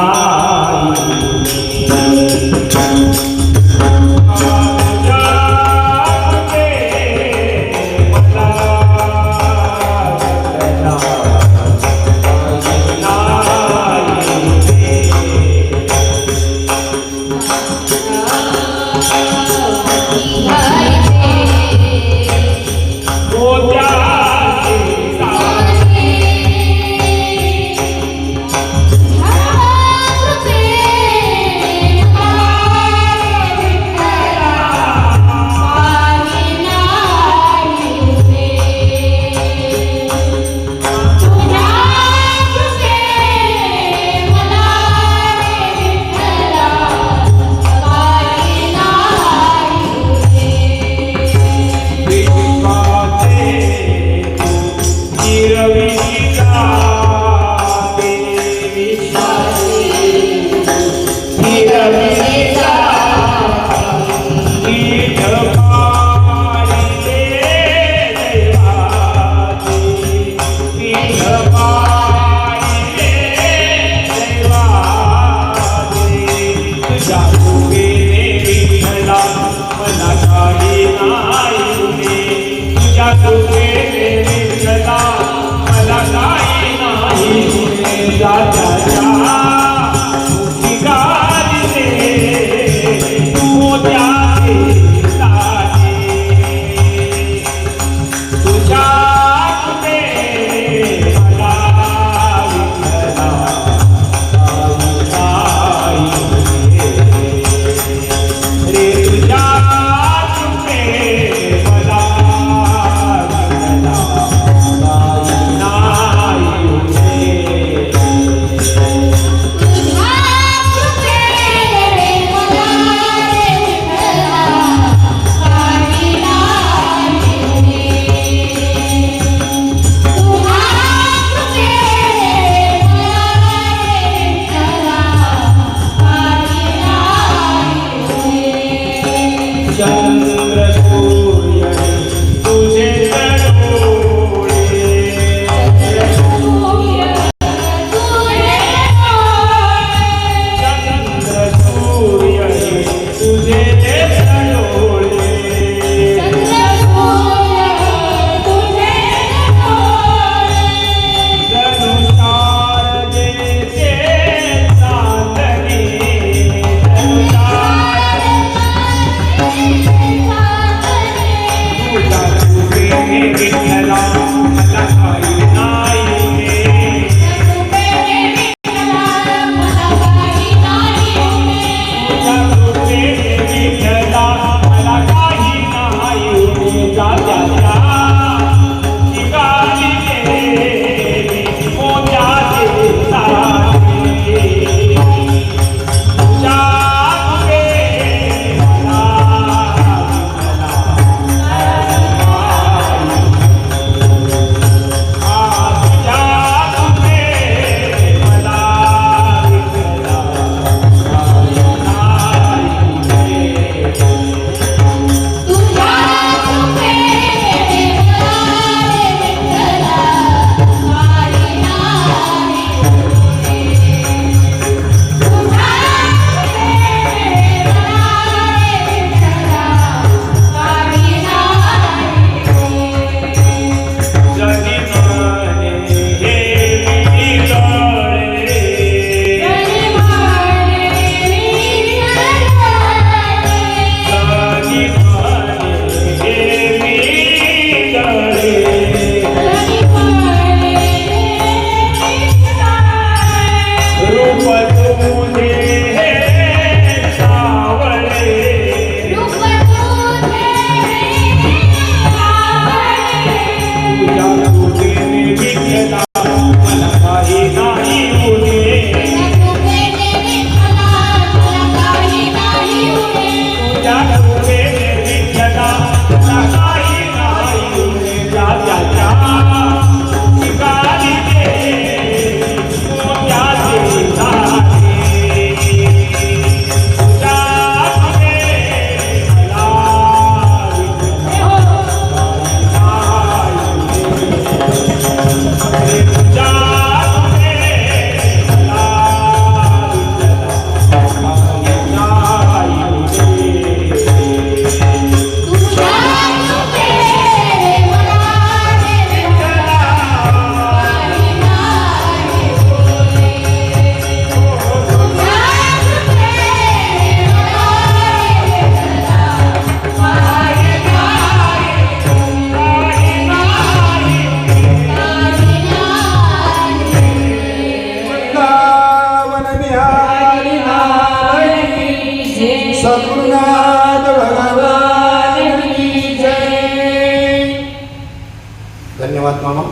धन्यवाद मामा.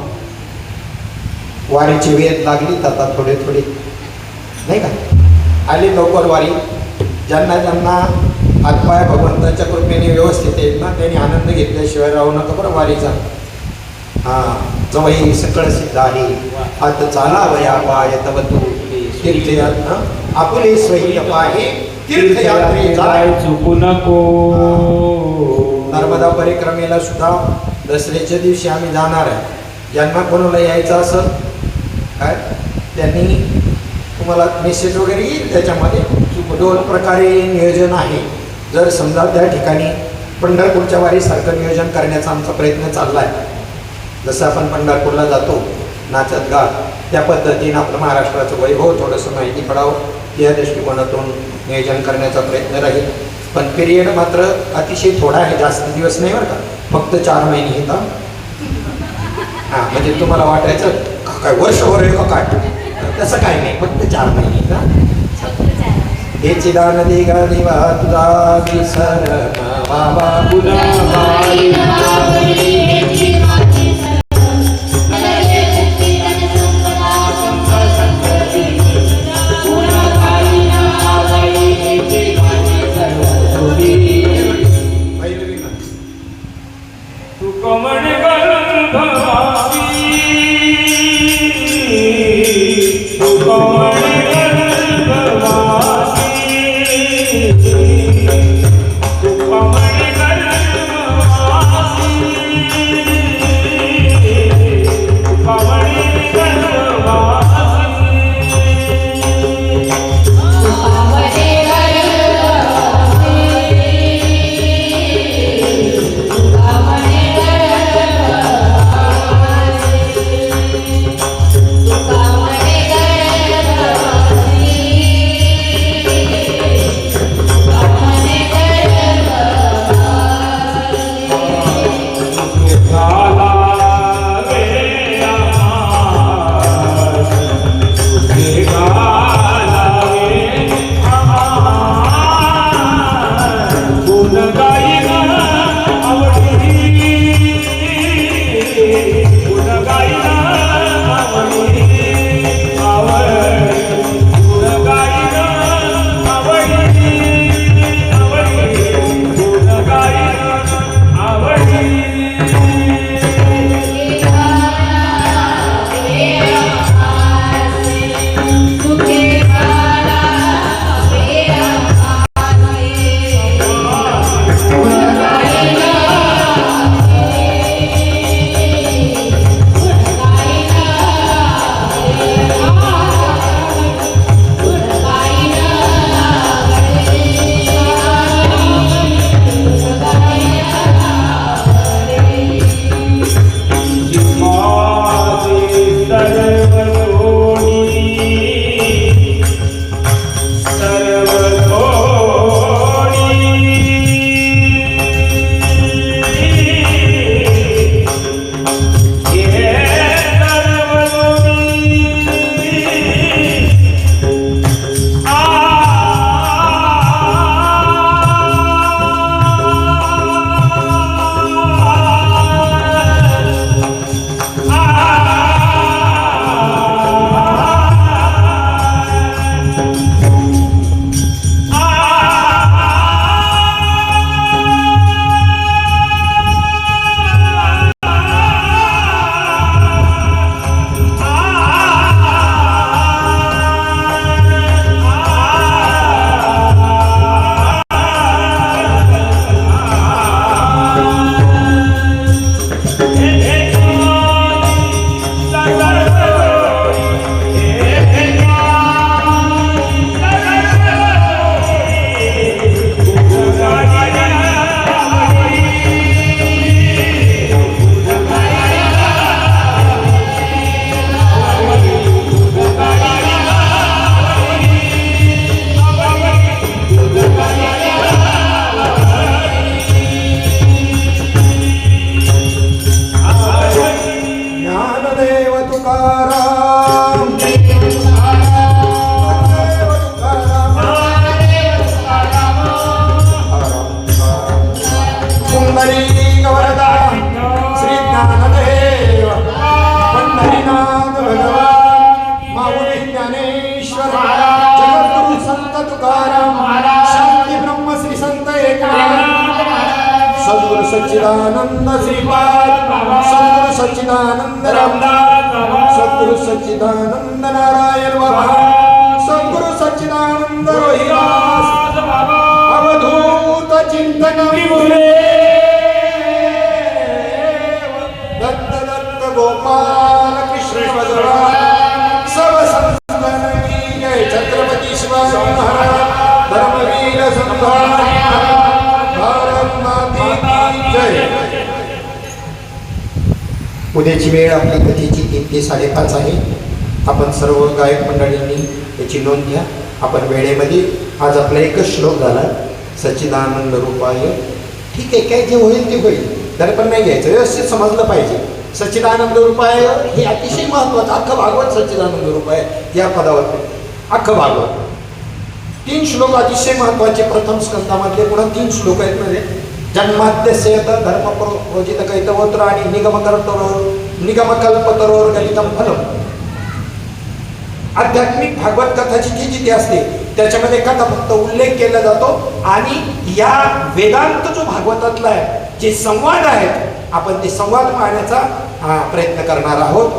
वारीची वेळ लागली आता थोडे थोडे नाही का आली लवकर वारी. ज्यांना ज्यांना हातपाय भगवंताच्या कृपेने व्यवस्थित आहेत ना त्यांनी आनंद घेतल्याशिवाय राहू नका बरं वारीचा. जवळ सकळ सिद्ध आहे हात चालावया पाय तव तू तीर्थयात्रा आपुले स्वैय पाहे तीर्थयात्रे जाय. चुकू नको. नर्मदा परिक्रमेला सुद्धा दसऱ्याच्या दिवशी आम्ही जाणार आहे. ज्यांना कोणाला यायचं असं काय त्यांनी तुम्हाला मेसेज वगैरे येईल. त्याच्यामध्ये 2 प्रकारे नियोजन आहे. जर समजा त्या ठिकाणी पंढरपूरच्या वारीसारखं नियोजन करण्याचा आमचा प्रयत्न चालला आहे. जसं आपण पंढरपूरला जातो नाचत गात त्या पद्धतीनं आपलं महाराष्ट्राचं वैभव थोडंसं माहिती पडावं या दृष्टिकोनातून नियोजन करण्याचा प्रयत्न राहील. पण पिरियड मात्र अतिशय थोडा आहे, जास्त दिवस नाही बरं का. फक्त 4 महिने येतात. म्हणजे तुम्हाला वाटायचं काय वर्षभर आहे का काय, तसं काय नाही, फक्त 4 महिने का. हे चिदानदी गादिवा तुझा विसर बाबा पुन्हा आई नावडी हेची माती सर्व नरके मुक्ती तन संपदा संपती पुन्हा आई नावडी हेची माती सर्व पहिली म्हण. तू कमळ गर्भवासी, तू कमळ गर्भवासी, तू कमळ गर्भवासी, तू कमळ गर्भवासी. पावने गळवासे पावने गळवासे सच्चिदानंद श्रीपाद सद्गुरु सच्चिदानंद रामदास सद्गुरु सच्चिदानंद नारायण बाबा सद्गुरु सच्चिदानंद रोहिदास अवधूत चिंतन दत्त दत्त गोपाल कृष्ण भगवान सब संतन की जय छत्रपती शिवाजी महाराज धर्मवीर संभाळ भारत माते की जय. उद्याची वेळ आपली कथेची 3 ते 5:30 आहे. आपण सर्व गायक मंडळींनी याची नोंद घ्या. आपण वेळेमध्ये आज आपला एकच श्लोक झाला सच्चिदानंद रूपाय. ठीक आहे, काय जे होईल ते होईल, दडपण नाही घ्यायचं, व्यवस्थित समजलं पाहिजे. सच्चिदानंद रूपाय हे अतिशय महत्वाचं. अख्खं भागवत सच्चिदानंद रूपाय या पदावर अख्खं भागवत 3 श्लोक अतिशय महत्वाचे. प्रथम स्कंदामधले पुन्हा 3 श्लोक आहेत. म्हणजे जन्माद्यस्य धर्मप्रोजित कैतवोत्र आणि निगमकल्पतरोर गलितम फलम. आध्यात्मिक भागवत कथाची जी जिथे असते त्याच्यामध्ये कथा फक्त उल्लेख केला जातो आणि या वेदांत जो भागवतातला आहे जे संवाद आहेत आपण ते संवाद पाहण्याचा प्रयत्न करणार आहोत.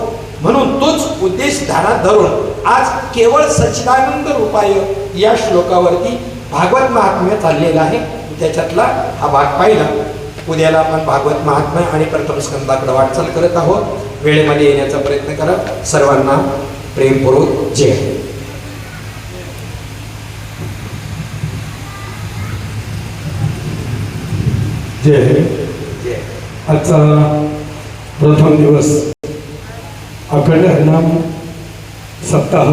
म्हणून तोच उद्देश ध्यानात धरून आज केवळ सच्चिदानंद रूपाय या श्लोकावरती भागवत महात्म्य चाललेलं आहे. त्याच्यातला हा भाग पाहिला. उद्याला आपण भागवत महात्म्य आणि प्रथम स्कंदाकडे वाटचाल करत आहोत. वेळेमध्ये येण्याचा प्रयत्न करा. सर्वांना प्रेमपूर्वक जय. जय. आजचा प्रथम दिवस अखंड हरिनाम सप्ताह